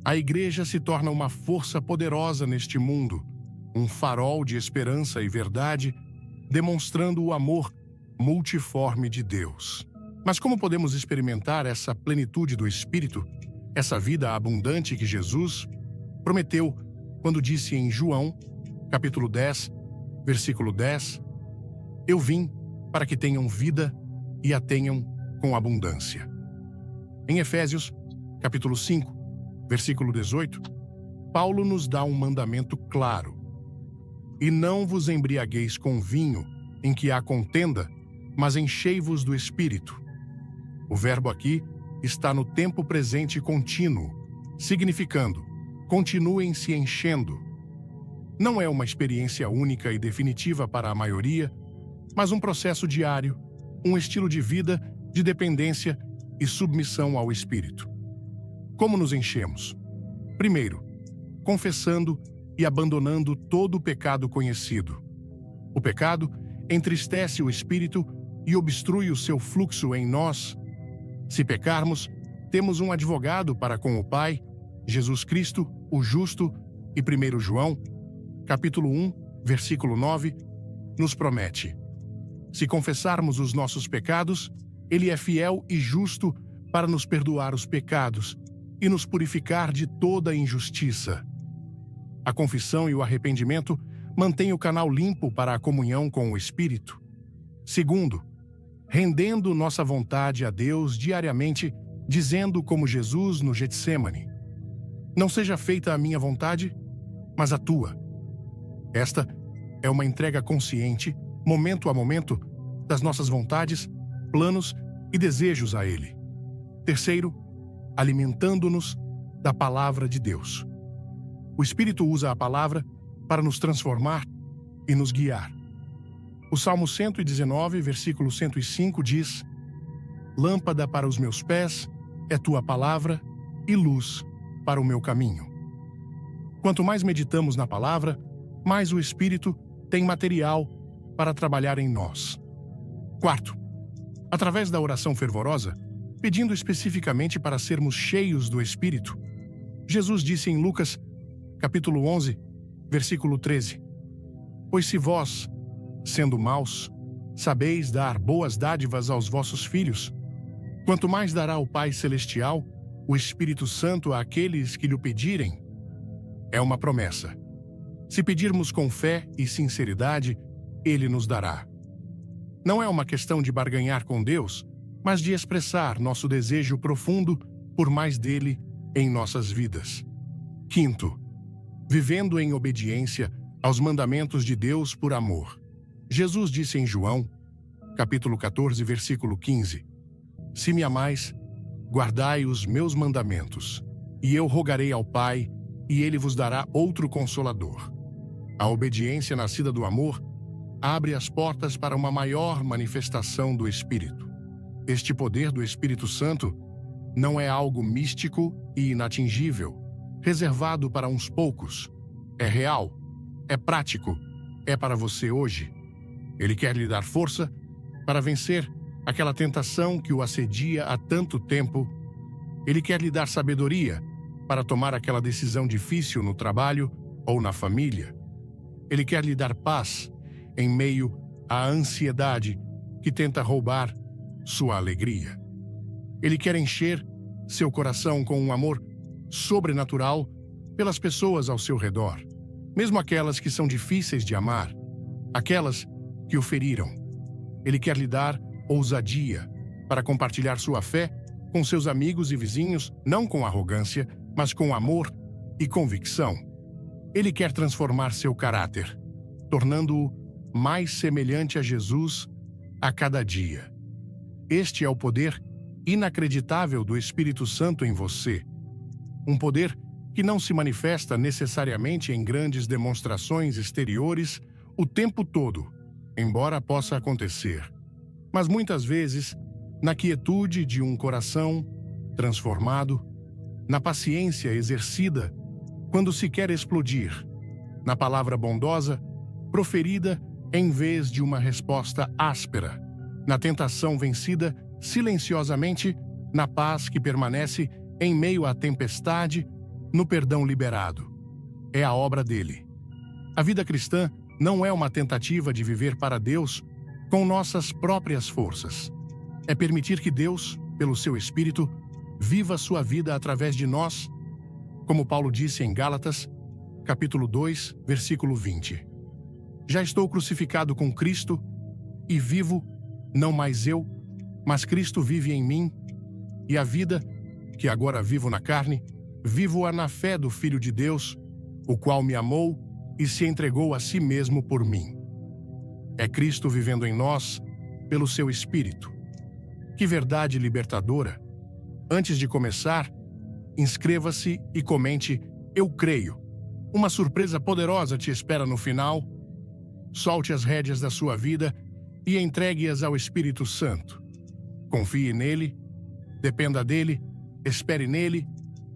a Igreja se torna uma força poderosa neste mundo, um farol de esperança e verdade, demonstrando o amor multiforme de Deus. Mas como podemos experimentar essa plenitude do Espírito, essa vida abundante que Jesus prometeu quando disse em João, capítulo 10, versículo 10, eu vim para que tenham vida e a tenham com abundância. Em Efésios, capítulo 5, versículo 18, Paulo nos dá um mandamento claro: e não vos embriagueis com vinho, em que há contenda, mas enchei-vos do Espírito. O verbo aqui está no tempo presente contínuo, significando: continuem se enchendo. Não é uma experiência única e definitiva para a maioria, mas um processo diário, um estilo de vida de dependência e submissão ao Espírito. Como nos enchemos? Primeiro, confessando e abandonando todo o pecado conhecido. O pecado entristece o Espírito e obstrui o seu fluxo em nós. Se pecarmos, temos um advogado para com o Pai, Jesus Cristo, o justo, E 1 João, capítulo 1, versículo 9, nos promete: se confessarmos os nossos pecados, Ele é fiel e justo para nos perdoar os pecados e nos purificar de toda injustiça. A confissão e o arrependimento mantêm o canal limpo para a comunhão com o Espírito. Segundo, rendendo nossa vontade a Deus diariamente, dizendo como Jesus no Getsêmani: não seja feita a minha vontade, mas a tua. Esta é uma entrega consciente, momento a momento, das nossas vontades, planos e desejos a Ele. Terceiro, alimentando-nos da palavra de Deus. O Espírito usa a palavra para nos transformar e nos guiar. O Salmo 119, versículo 105 diz: lâmpada para os meus pés é tua palavra e luz para o meu caminho. Quanto mais meditamos na palavra, mais o Espírito tem material para trabalhar em nós. Quarto, através da oração fervorosa, pedindo especificamente para sermos cheios do Espírito, Jesus disse em Lucas, capítulo 11, versículo 13: pois se vós, sendo maus, sabeis dar boas dádivas aos vossos filhos, quanto mais dará o Pai Celestial o Espírito Santo àqueles que lhe pedirem. É uma promessa. Se pedirmos com fé e sinceridade, Ele nos dará. Não é uma questão de barganhar com Deus, mas de expressar nosso desejo profundo por mais dele em nossas vidas. Quinto, vivendo em obediência aos mandamentos de Deus por amor. Jesus disse em João, capítulo 14, versículo 15: se me amais, guardai os meus mandamentos, e eu rogarei ao Pai, e Ele vos dará outro Consolador. A obediência nascida do amor abre as portas para uma maior manifestação do Espírito. Este poder do Espírito Santo não é algo místico e inatingível, reservado para uns poucos. É real, é prático, é para você hoje. Ele quer lhe dar força para vencer aquela tentação que o assedia há tanto tempo. Ele quer lhe dar sabedoria para tomar aquela decisão difícil no trabalho ou na família. Ele quer lhe dar paz em meio à ansiedade que tenta roubar sua alegria. Ele quer encher seu coração com um amor sobrenatural pelas pessoas ao seu redor, mesmo aquelas que são difíceis de amar, aquelas que o feriram. Ele quer lhe dar ousadia para compartilhar sua fé com seus amigos e vizinhos, não com arrogância, mas com amor e convicção. Ele quer transformar seu caráter, tornando-o mais semelhante a Jesus a cada dia. Este é o poder inacreditável do Espírito Santo em você. Um poder que não se manifesta necessariamente em grandes demonstrações exteriores o tempo todo, embora possa acontecer, mas muitas vezes na quietude de um coração transformado, na paciência exercida quando se quer explodir, na palavra bondosa proferida em vez de uma resposta áspera, na tentação vencida silenciosamente, na paz que permanece em meio à tempestade, no perdão liberado. É a obra dele. A vida cristã não é uma tentativa de viver para Deus com nossas próprias forças. É permitir que Deus, pelo seu Espírito, viva sua vida através de nós, como Paulo disse em Gálatas, capítulo 2, versículo 20. Já estou crucificado com Cristo e vivo, não mais eu, mas Cristo vive em mim, e a vida, que agora vivo na carne, vivo-a na fé do Filho de Deus, o qual me amou e se entregou a si mesmo por mim. É Cristo vivendo em nós, pelo seu Espírito. Que verdade libertadora! Antes de começar, inscreva-se e comente "Eu creio". Uma surpresa poderosa te espera no final. Solte as rédeas da sua vida e entregue-as ao Espírito Santo. Confie nele, dependa dele, espere nele,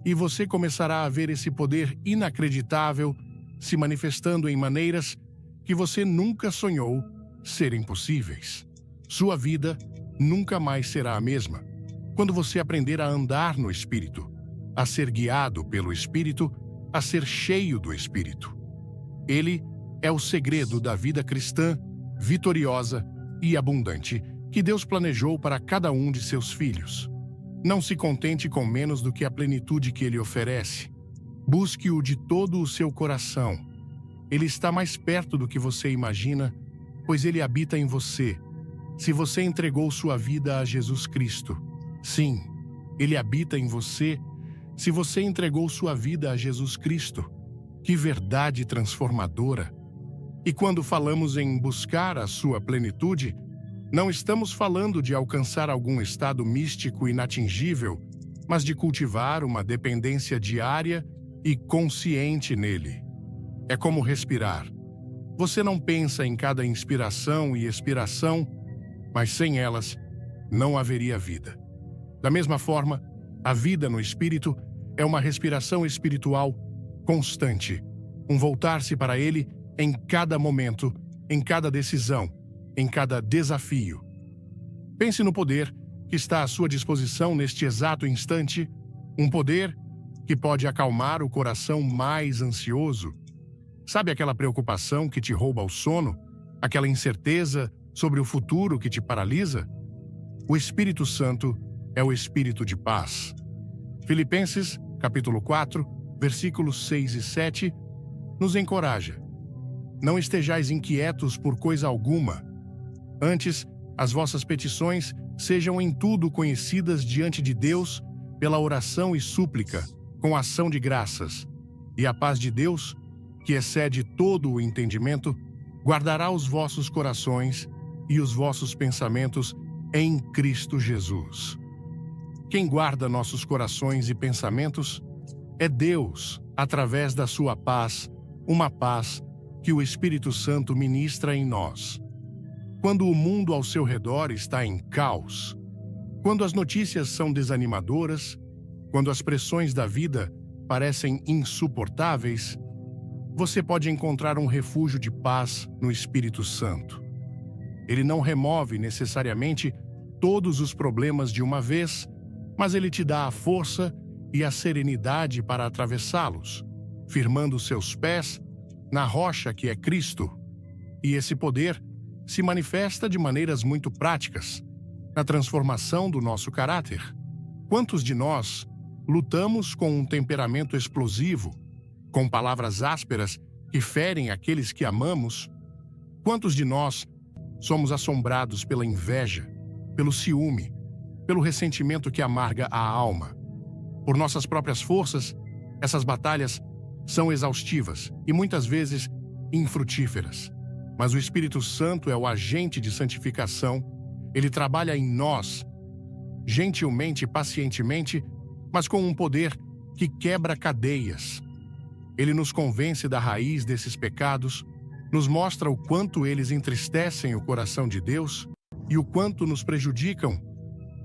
e você começará a ver esse poder inacreditável se manifestando em maneiras que você nunca sonhou serem possíveis. Sua vida nunca mais será a mesma quando você aprender a andar no Espírito, a ser guiado pelo Espírito a ser cheio do Espírito. Ele é o segredo da vida cristã vitoriosa e abundante que Deus planejou para cada um de seus filhos. Não se contente com menos do que a plenitude que Ele oferece. Busque-o de todo o seu coração. Ele está mais perto do que você imagina, pois Ele habita em você. Se você entregou sua vida a Jesus Cristo, sim, Ele habita em você. Se você entregou sua vida a Jesus Cristo, que verdade transformadora! E quando falamos em buscar a sua plenitude, não estamos falando de alcançar algum estado místico inatingível, mas de cultivar uma dependência diária e consciente nele. É como respirar. Você não pensa em cada inspiração e expiração, mas sem elas não haveria vida. Da mesma forma, a vida no Espírito é uma respiração espiritual constante, um voltar-se para Ele em cada momento, em cada decisão, em cada desafio. Pense no poder que está à sua disposição neste exato instante, um poder que pode acalmar o coração mais ansioso. Sabe aquela preocupação que te rouba o sono? Aquela incerteza sobre o futuro que te paralisa? O Espírito Santo é o Espírito de paz. Filipenses, capítulo 4, versículos 6 e 7, nos encoraja. Não estejais inquietos por coisa alguma. Antes, as vossas petições sejam em tudo conhecidas diante de Deus pela oração e súplica, com ação de graças. E a paz de Deus, que excede todo o entendimento, guardará os vossos corações e os vossos pensamentos em Cristo Jesus. Quem guarda nossos corações e pensamentos é Deus, através da sua paz, uma paz que o Espírito Santo ministra em nós. Quando o mundo ao seu redor está em caos, quando as notícias são desanimadoras, quando as pressões da vida parecem insuportáveis, você pode encontrar um refúgio de paz no Espírito Santo. Ele não remove necessariamente todos os problemas de uma vez, mas ele te dá a força e a serenidade para atravessá-los, firmando seus pés na rocha que é Cristo. E esse poder se manifesta de maneiras muito práticas, na transformação do nosso caráter. Quantos de nós lutamos com um temperamento explosivo, com palavras ásperas que ferem aqueles que amamos? Quantos de nós somos assombrados pela inveja, pelo ciúme, pelo ressentimento que amarga a alma? Por nossas próprias forças, essas batalhas são exaustivas e muitas vezes infrutíferas. Mas o Espírito Santo é o agente de santificação. Ele trabalha em nós, gentilmente e pacientemente, mas com um poder que quebra cadeias. Ele nos convence da raiz desses pecados, nos mostra o quanto eles entristecem o coração de Deus e o quanto nos prejudicam,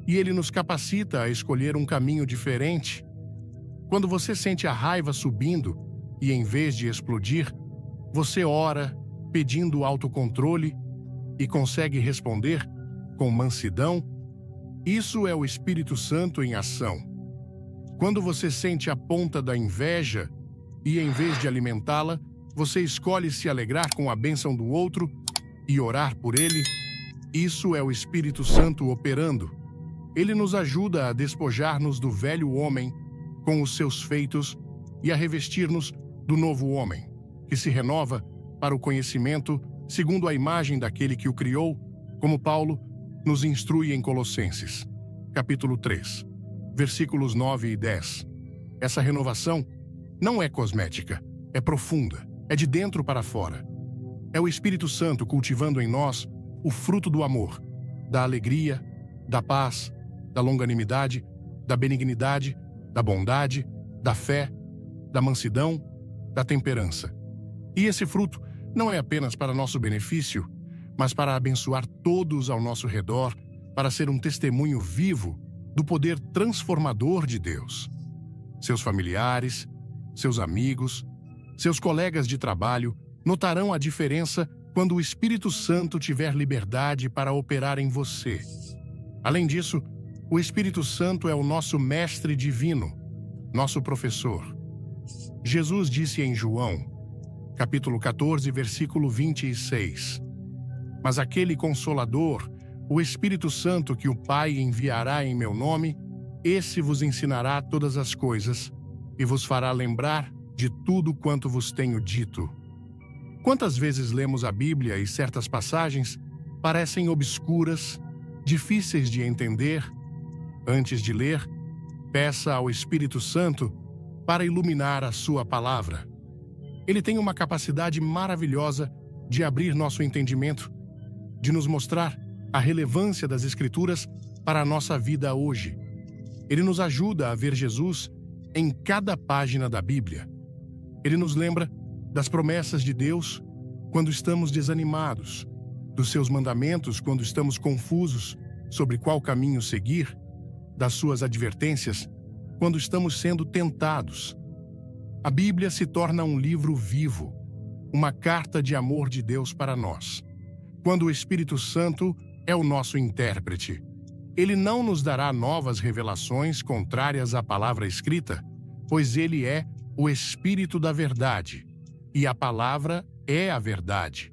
e ele nos capacita a escolher um caminho diferente. Quando você sente a raiva subindo e, em vez de explodir, você ora pedindo autocontrole e consegue responder com mansidão, isso é o Espírito Santo em ação. Quando você sente a ponta da inveja e, em vez de alimentá-la, você escolhe se alegrar com a bênção do outro e orar por ele, isso é o Espírito Santo operando. Ele nos ajuda a despojar-nos do velho homem com os seus feitos e a revestir-nos do novo homem, que se renova para o conhecimento segundo a imagem daquele que o criou, como Paulo nos instrui em Colossenses, capítulo 3, versículos 9 e 10. Essa renovação não é cosmética, é profunda, é de dentro para fora. É o Espírito Santo cultivando em nós o fruto do amor, da alegria, da paz, da longanimidade, da benignidade, da bondade, da fé, da mansidão, da temperança. E esse fruto não é apenas para nosso benefício, mas para abençoar todos ao nosso redor, para ser um testemunho vivo do poder transformador de Deus. Seus familiares, seus amigos, seus colegas de trabalho notarão a diferença quando o Espírito Santo tiver liberdade para operar em você. Além disso, o Espírito Santo é o nosso mestre divino, nosso professor. Jesus disse em João, capítulo 14, versículo 26: Mas aquele Consolador, o Espírito Santo que o Pai enviará em meu nome, esse vos ensinará todas as coisas e vos fará lembrar de tudo quanto vos tenho dito. Quantas vezes lemos a Bíblia e certas passagens parecem obscuras, difíceis de entender? Antes de ler, peça ao Espírito Santo para iluminar a sua palavra. Ele tem uma capacidade maravilhosa de abrir nosso entendimento, de nos mostrar a relevância das Escrituras para a nossa vida hoje. Ele nos ajuda a ver Jesus em cada página da Bíblia. Ele nos lembra das promessas de Deus quando estamos desanimados, dos seus mandamentos quando estamos confusos sobre qual caminho seguir, das suas advertências quando estamos sendo tentados. A Bíblia se torna um livro vivo, uma carta de amor de Deus para nós. Quando o Espírito Santo é o nosso intérprete, ele não nos dará novas revelações contrárias à palavra escrita, pois ele é o Espírito da verdade, e a palavra é a verdade.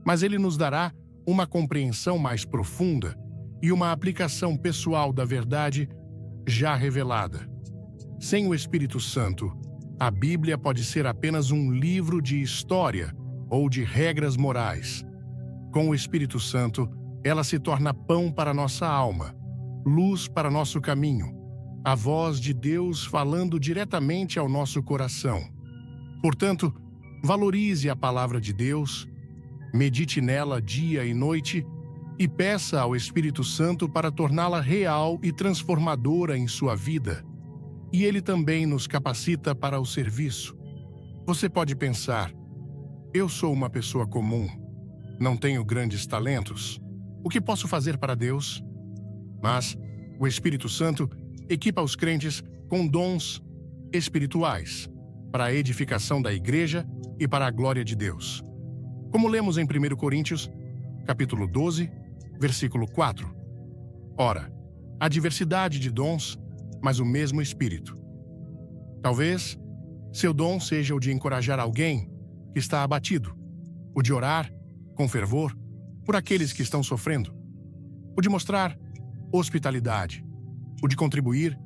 Mas ele nos dará uma compreensão mais profunda e uma aplicação pessoal da verdade já revelada. Sem o Espírito Santo, a Bíblia pode ser apenas um livro de história ou de regras morais. Com o Espírito Santo, ela se torna pão para nossa alma, luz para nosso caminho, a voz de Deus falando diretamente ao nosso coração. Portanto, valorize a palavra de Deus, medite nela dia e noite e peça ao Espírito Santo para torná-la real e transformadora em sua vida. E ele também nos capacita para o serviço. Você pode pensar: eu sou uma pessoa comum, não tenho grandes talentos. O que posso fazer para Deus? Mas o Espírito Santo equipa os crentes com dons espirituais para a edificação da igreja e para a glória de Deus. Como lemos em 1 Coríntios, capítulo 12, versículo 4. Ora, há diversidade de dons, mas o mesmo Espírito. Talvez seu dom seja o de encorajar alguém que está abatido, o de orar com fervor por aqueles que estão sofrendo, o de mostrar hospitalidade, o de contribuir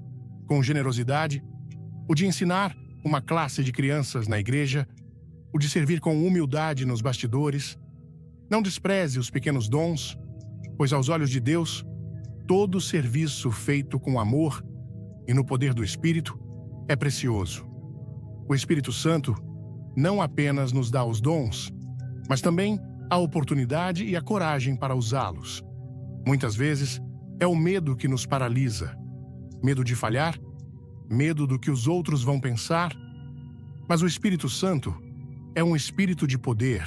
com generosidade, o de ensinar uma classe de crianças na igreja, o de servir com humildade nos bastidores. Não despreze os pequenos dons, pois aos olhos de Deus, todo serviço feito com amor e no poder do Espírito é precioso. O Espírito Santo não apenas nos dá os dons, mas também a oportunidade e a coragem para usá-los. Muitas vezes, é o medo que nos paralisa. Medo de falhar, medo do que os outros vão pensar. Mas o Espírito Santo é um espírito de poder,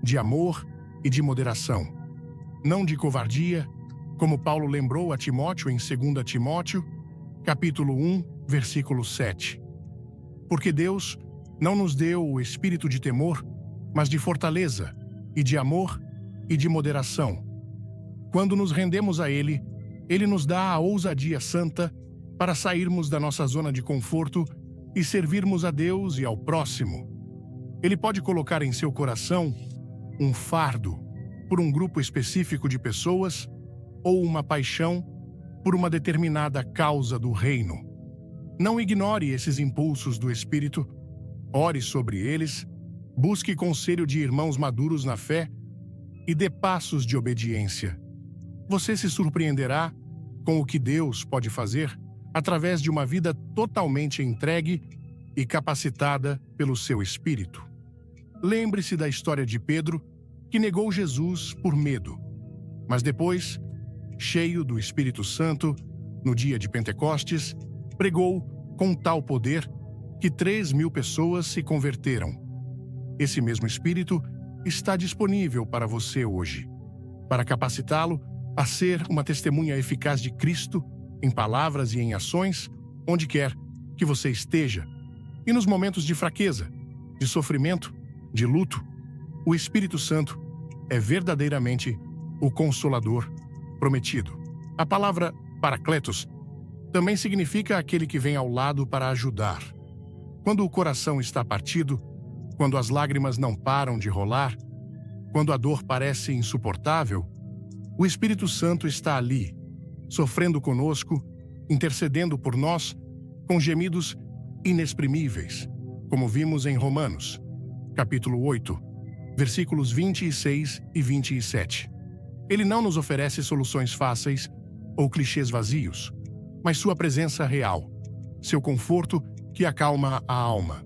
de amor e de moderação. Não de covardia, como Paulo lembrou a Timóteo em 2 Timóteo, capítulo 1, versículo 7. Porque Deus não nos deu o espírito de temor, mas de fortaleza, e de amor e de moderação. Quando nos rendemos a Ele, Ele nos dá a ousadia santa para sairmos da nossa zona de conforto e servirmos a Deus e ao próximo. Ele pode colocar em seu coração um fardo por um grupo específico de pessoas ou uma paixão por uma determinada causa do reino. Não ignore esses impulsos do Espírito, ore sobre eles, busque conselho de irmãos maduros na fé e dê passos de obediência. Você se surpreenderá com o que Deus pode fazer através de uma vida totalmente entregue e capacitada pelo seu Espírito. Lembre-se da história de Pedro, que negou Jesus por medo, mas depois, cheio do Espírito Santo, no dia de Pentecostes, pregou com tal poder que 3.000 pessoas se converteram. Esse mesmo Espírito está disponível para você hoje, para capacitá-lo a ser uma testemunha eficaz de Cristo em palavras e em ações, onde quer que você esteja. E nos momentos de fraqueza, de sofrimento, de luto, o Espírito Santo é verdadeiramente o Consolador prometido. A palavra Paracletos também significa aquele que vem ao lado para ajudar. Quando o coração está partido, quando as lágrimas não param de rolar, quando a dor parece insuportável, o Espírito Santo está ali, sofrendo conosco, intercedendo por nós, com gemidos inexprimíveis, como vimos em Romanos, capítulo 8, versículos 26 e 27. Ele não nos oferece soluções fáceis ou clichês vazios, mas sua presença real, seu conforto que acalma a alma.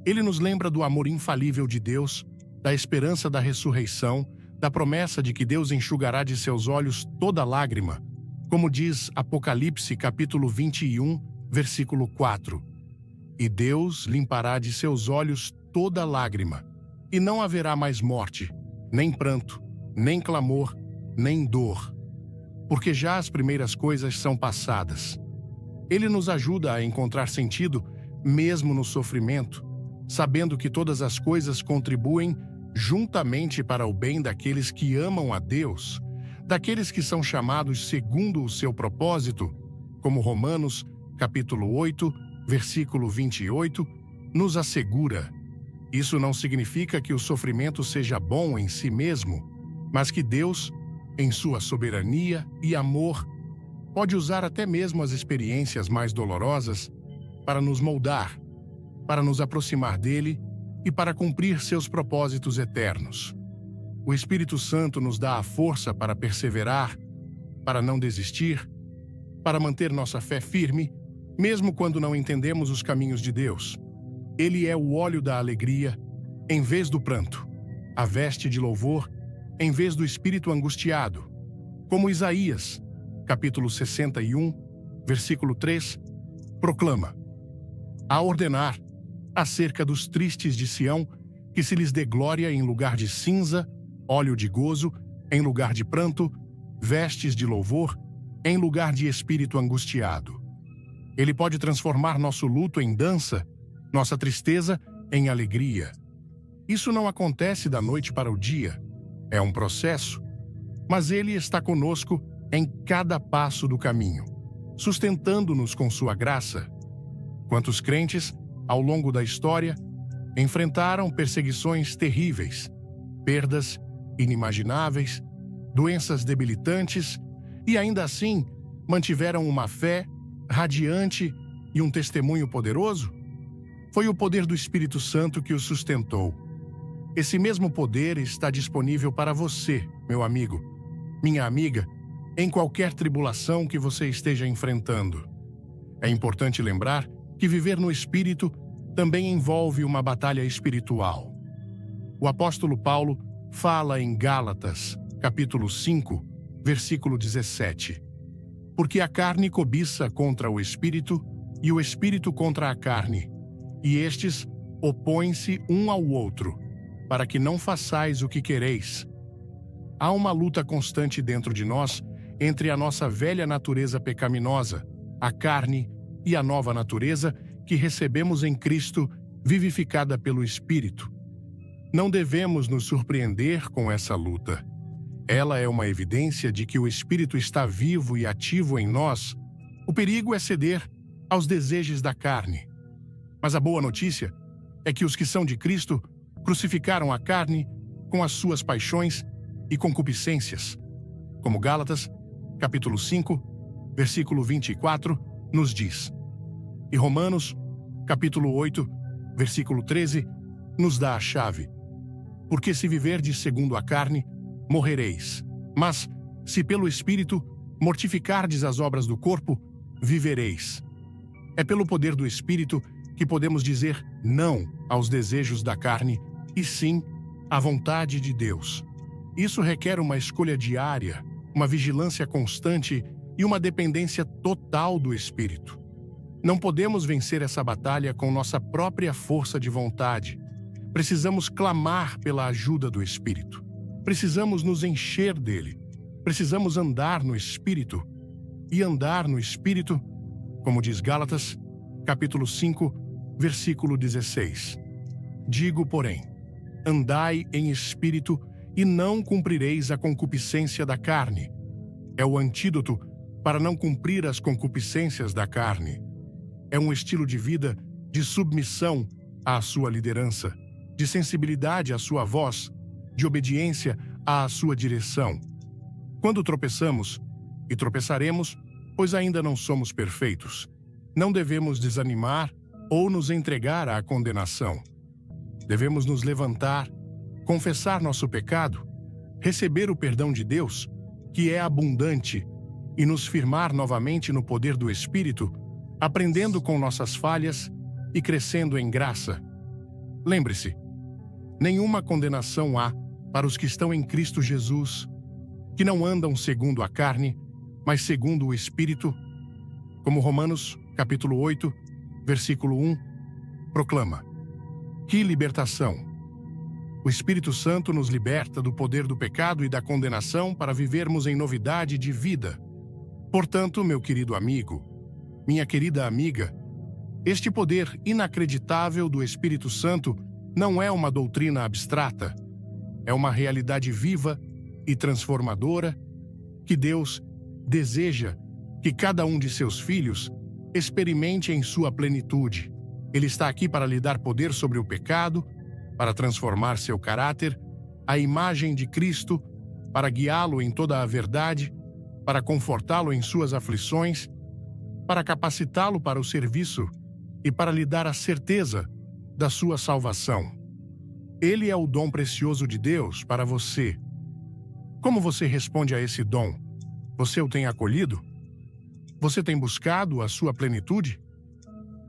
Ele nos lembra do amor infalível de Deus, da esperança da ressurreição, da promessa de que Deus enxugará de seus olhos toda lágrima, como diz Apocalipse capítulo 21, versículo 4. E Deus limpará de seus olhos toda lágrima, e não haverá mais morte, nem pranto, nem clamor, nem dor, porque já as primeiras coisas são passadas. Ele nos ajuda a encontrar sentido, mesmo no sofrimento, sabendo que todas as coisas contribuem juntamente para o bem daqueles que amam a Deus, daqueles que são chamados segundo o seu propósito, como Romanos, capítulo 8, versículo 28, nos assegura. Isso não significa que o sofrimento seja bom em si mesmo, mas que Deus, em sua soberania e amor, pode usar até mesmo as experiências mais dolorosas para nos moldar, para nos aproximar dele e para cumprir seus propósitos eternos. O Espírito Santo nos dá a força para perseverar, para não desistir, para manter nossa fé firme, mesmo quando não entendemos os caminhos de Deus. Ele é o óleo da alegria, em vez do pranto, a veste de louvor, em vez do espírito angustiado. Como Isaías, capítulo 61, versículo 3, proclama: a ordenar, acerca dos tristes de Sião, que se lhes dê glória em lugar de cinza, óleo de gozo, em lugar de pranto, vestes de louvor, em lugar de espírito angustiado. Ele pode transformar nosso luto em dança, nossa tristeza em alegria. Isso não acontece da noite para o dia, é um processo, mas Ele está conosco em cada passo do caminho, sustentando-nos com sua graça. Quantos crentes, ao longo da história, enfrentaram perseguições terríveis, perdas inimagináveis, doenças debilitantes e ainda assim mantiveram uma fé radiante e um testemunho poderoso? Foi o poder do Espírito Santo que os sustentou. Esse mesmo poder está disponível para você, meu amigo, minha amiga, em qualquer tribulação que você esteja enfrentando. É importante lembrar que viver no Espírito também envolve uma batalha espiritual. O apóstolo Paulo fala em Gálatas, capítulo 5, versículo 17. Porque a carne cobiça contra o Espírito e o Espírito contra a carne, e estes opõem-se um ao outro, para que não façais o que quereis. Há uma luta constante dentro de nós entre a nossa velha natureza pecaminosa, a carne, e a nova natureza que recebemos em Cristo, vivificada pelo Espírito. Não devemos nos surpreender com essa luta. Ela é uma evidência de que o Espírito está vivo e ativo em nós. O perigo é ceder aos desejos da carne. Mas a boa notícia é que os que são de Cristo crucificaram a carne com as suas paixões e concupiscências. Como Gálatas, capítulo 5, versículo 24, nos diz. E Romanos, capítulo 8, versículo 13, nos dá a chave. Porque se viverdes segundo a carne, morrereis. Mas, se pelo Espírito mortificardes as obras do corpo, vivereis. É pelo poder do Espírito que podemos dizer não aos desejos da carne e sim à vontade de Deus. Isso requer uma escolha diária, uma vigilância constante e uma dependência total do Espírito. Não podemos vencer essa batalha com nossa própria força de vontade. Precisamos clamar pela ajuda do Espírito. Precisamos nos encher dele. Precisamos andar no Espírito. E andar no Espírito, como diz Gálatas, capítulo 5, versículo 16. Digo, porém, andai em Espírito e não cumprireis a concupiscência da carne. É o antídoto para não cumprir as concupiscências da carne. É um estilo de vida de submissão à sua liderança, de sensibilidade à sua voz, de obediência à sua direção. Quando tropeçamos, e tropeçaremos, pois ainda não somos perfeitos, não devemos desanimar ou nos entregar à condenação. Devemos nos levantar, confessar nosso pecado, receber o perdão de Deus, que é abundante, e nos firmar novamente no poder do Espírito, aprendendo com nossas falhas e crescendo em graça. Lembre-se, nenhuma condenação há para os que estão em Cristo Jesus, que não andam segundo a carne, mas segundo o Espírito, como Romanos, capítulo 8, versículo 1, proclama. Que libertação! O Espírito Santo nos liberta do poder do pecado e da condenação para vivermos em novidade de vida. Portanto, meu querido amigo, minha querida amiga, este poder inacreditável do Espírito Santo não é uma doutrina abstrata, é uma realidade viva e transformadora que Deus deseja que cada um de seus filhos experimente em sua plenitude. Ele está aqui para lhe dar poder sobre o pecado, para transformar seu caráter, à imagem de Cristo, para guiá-lo em toda a verdade, para confortá-lo em suas aflições, para capacitá-lo para o serviço e para lhe dar a certeza da sua salvação. Ele é o dom precioso de Deus para você. Como você responde a esse dom? Você o tem acolhido? Você tem buscado a sua plenitude?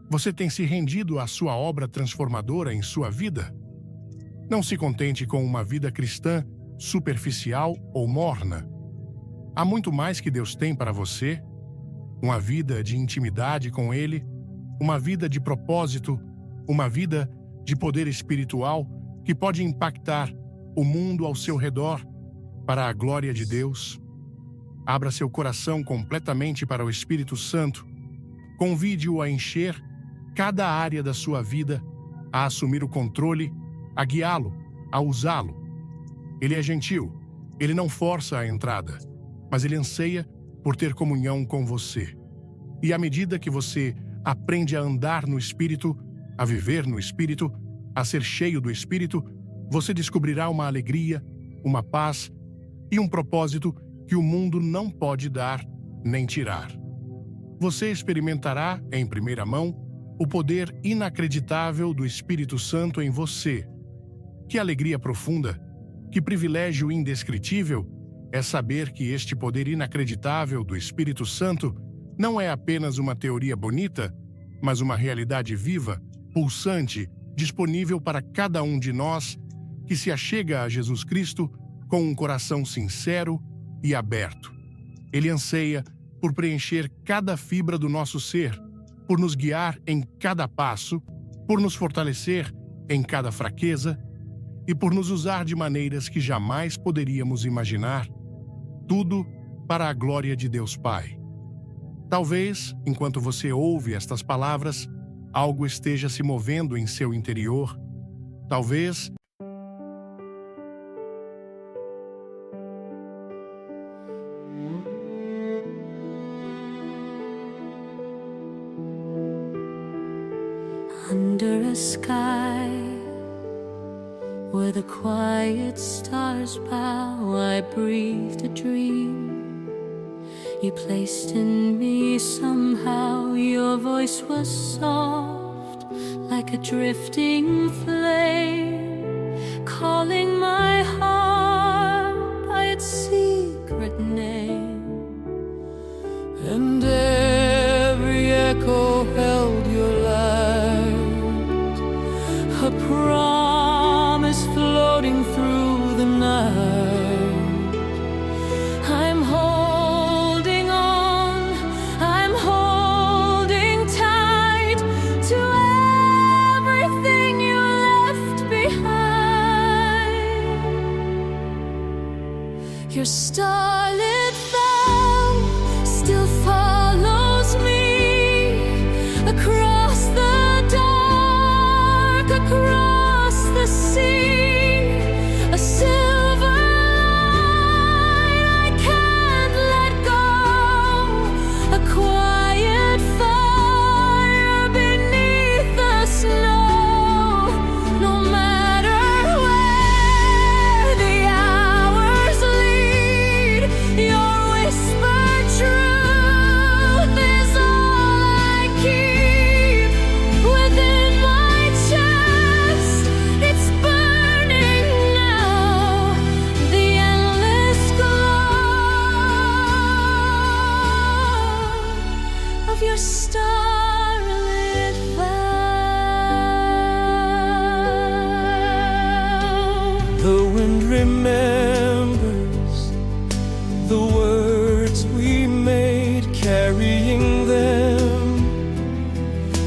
Você tem se rendido à sua obra transformadora em sua vida? Não se contente com uma vida cristã superficial ou morna. Há muito mais que Deus tem para você. Uma vida de intimidade com Ele, uma vida de propósito, uma vida de poder espiritual que pode impactar o mundo ao seu redor para a glória de Deus. Abra seu coração completamente para o Espírito Santo. Convide-o a encher cada área da sua vida, a assumir o controle, a guiá-lo, a usá-lo. Ele é gentil, ele não força a entrada, mas ele anseia por ter comunhão com você. E à medida que você aprende a andar no Espírito, a viver no Espírito, a ser cheio do Espírito, você descobrirá uma alegria, uma paz e um propósito que o mundo não pode dar nem tirar. Você experimentará, em primeira mão, o poder inacreditável do Espírito Santo em você. Que alegria profunda, que privilégio indescritível é saber que este poder inacreditável do Espírito Santo não é apenas uma teoria bonita, mas uma realidade viva, pulsante, disponível para cada um de nós que se achega a Jesus Cristo com um coração sincero e aberto. Ele anseia por preencher cada fibra do nosso ser, por nos guiar em cada passo, por nos fortalecer em cada fraqueza e por nos usar de maneiras que jamais poderíamos imaginar, tudo para a glória de Deus Pai. Talvez, enquanto você ouve estas palavras, algo esteja se movendo em seu interior. Talvez under a sky where the quiet stars bow, I breathed a dream. You placed in me somehow, your voice was soft like a drifting flame, calling my heart by its secret name. And every echo held your light, a promise floating through the night. I'm holding on, I'm holding tight to everything you left behind. Your starlit vow still follows me of your starlit vow. The wind remembers the words we made, carrying them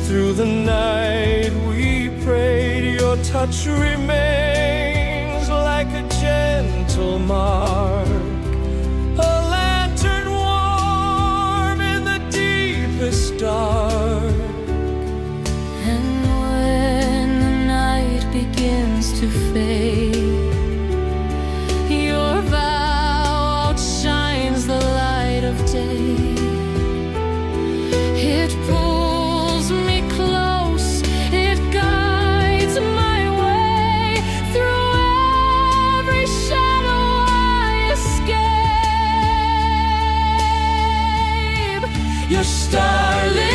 through the night we prayed. Your touch remains like a gentle mark, a lantern warm in the deepest dark. And when the night begins to fade, your vow outshines the light of day. It pulls me close, it guides my way. Through every shadow I escape. Your starlit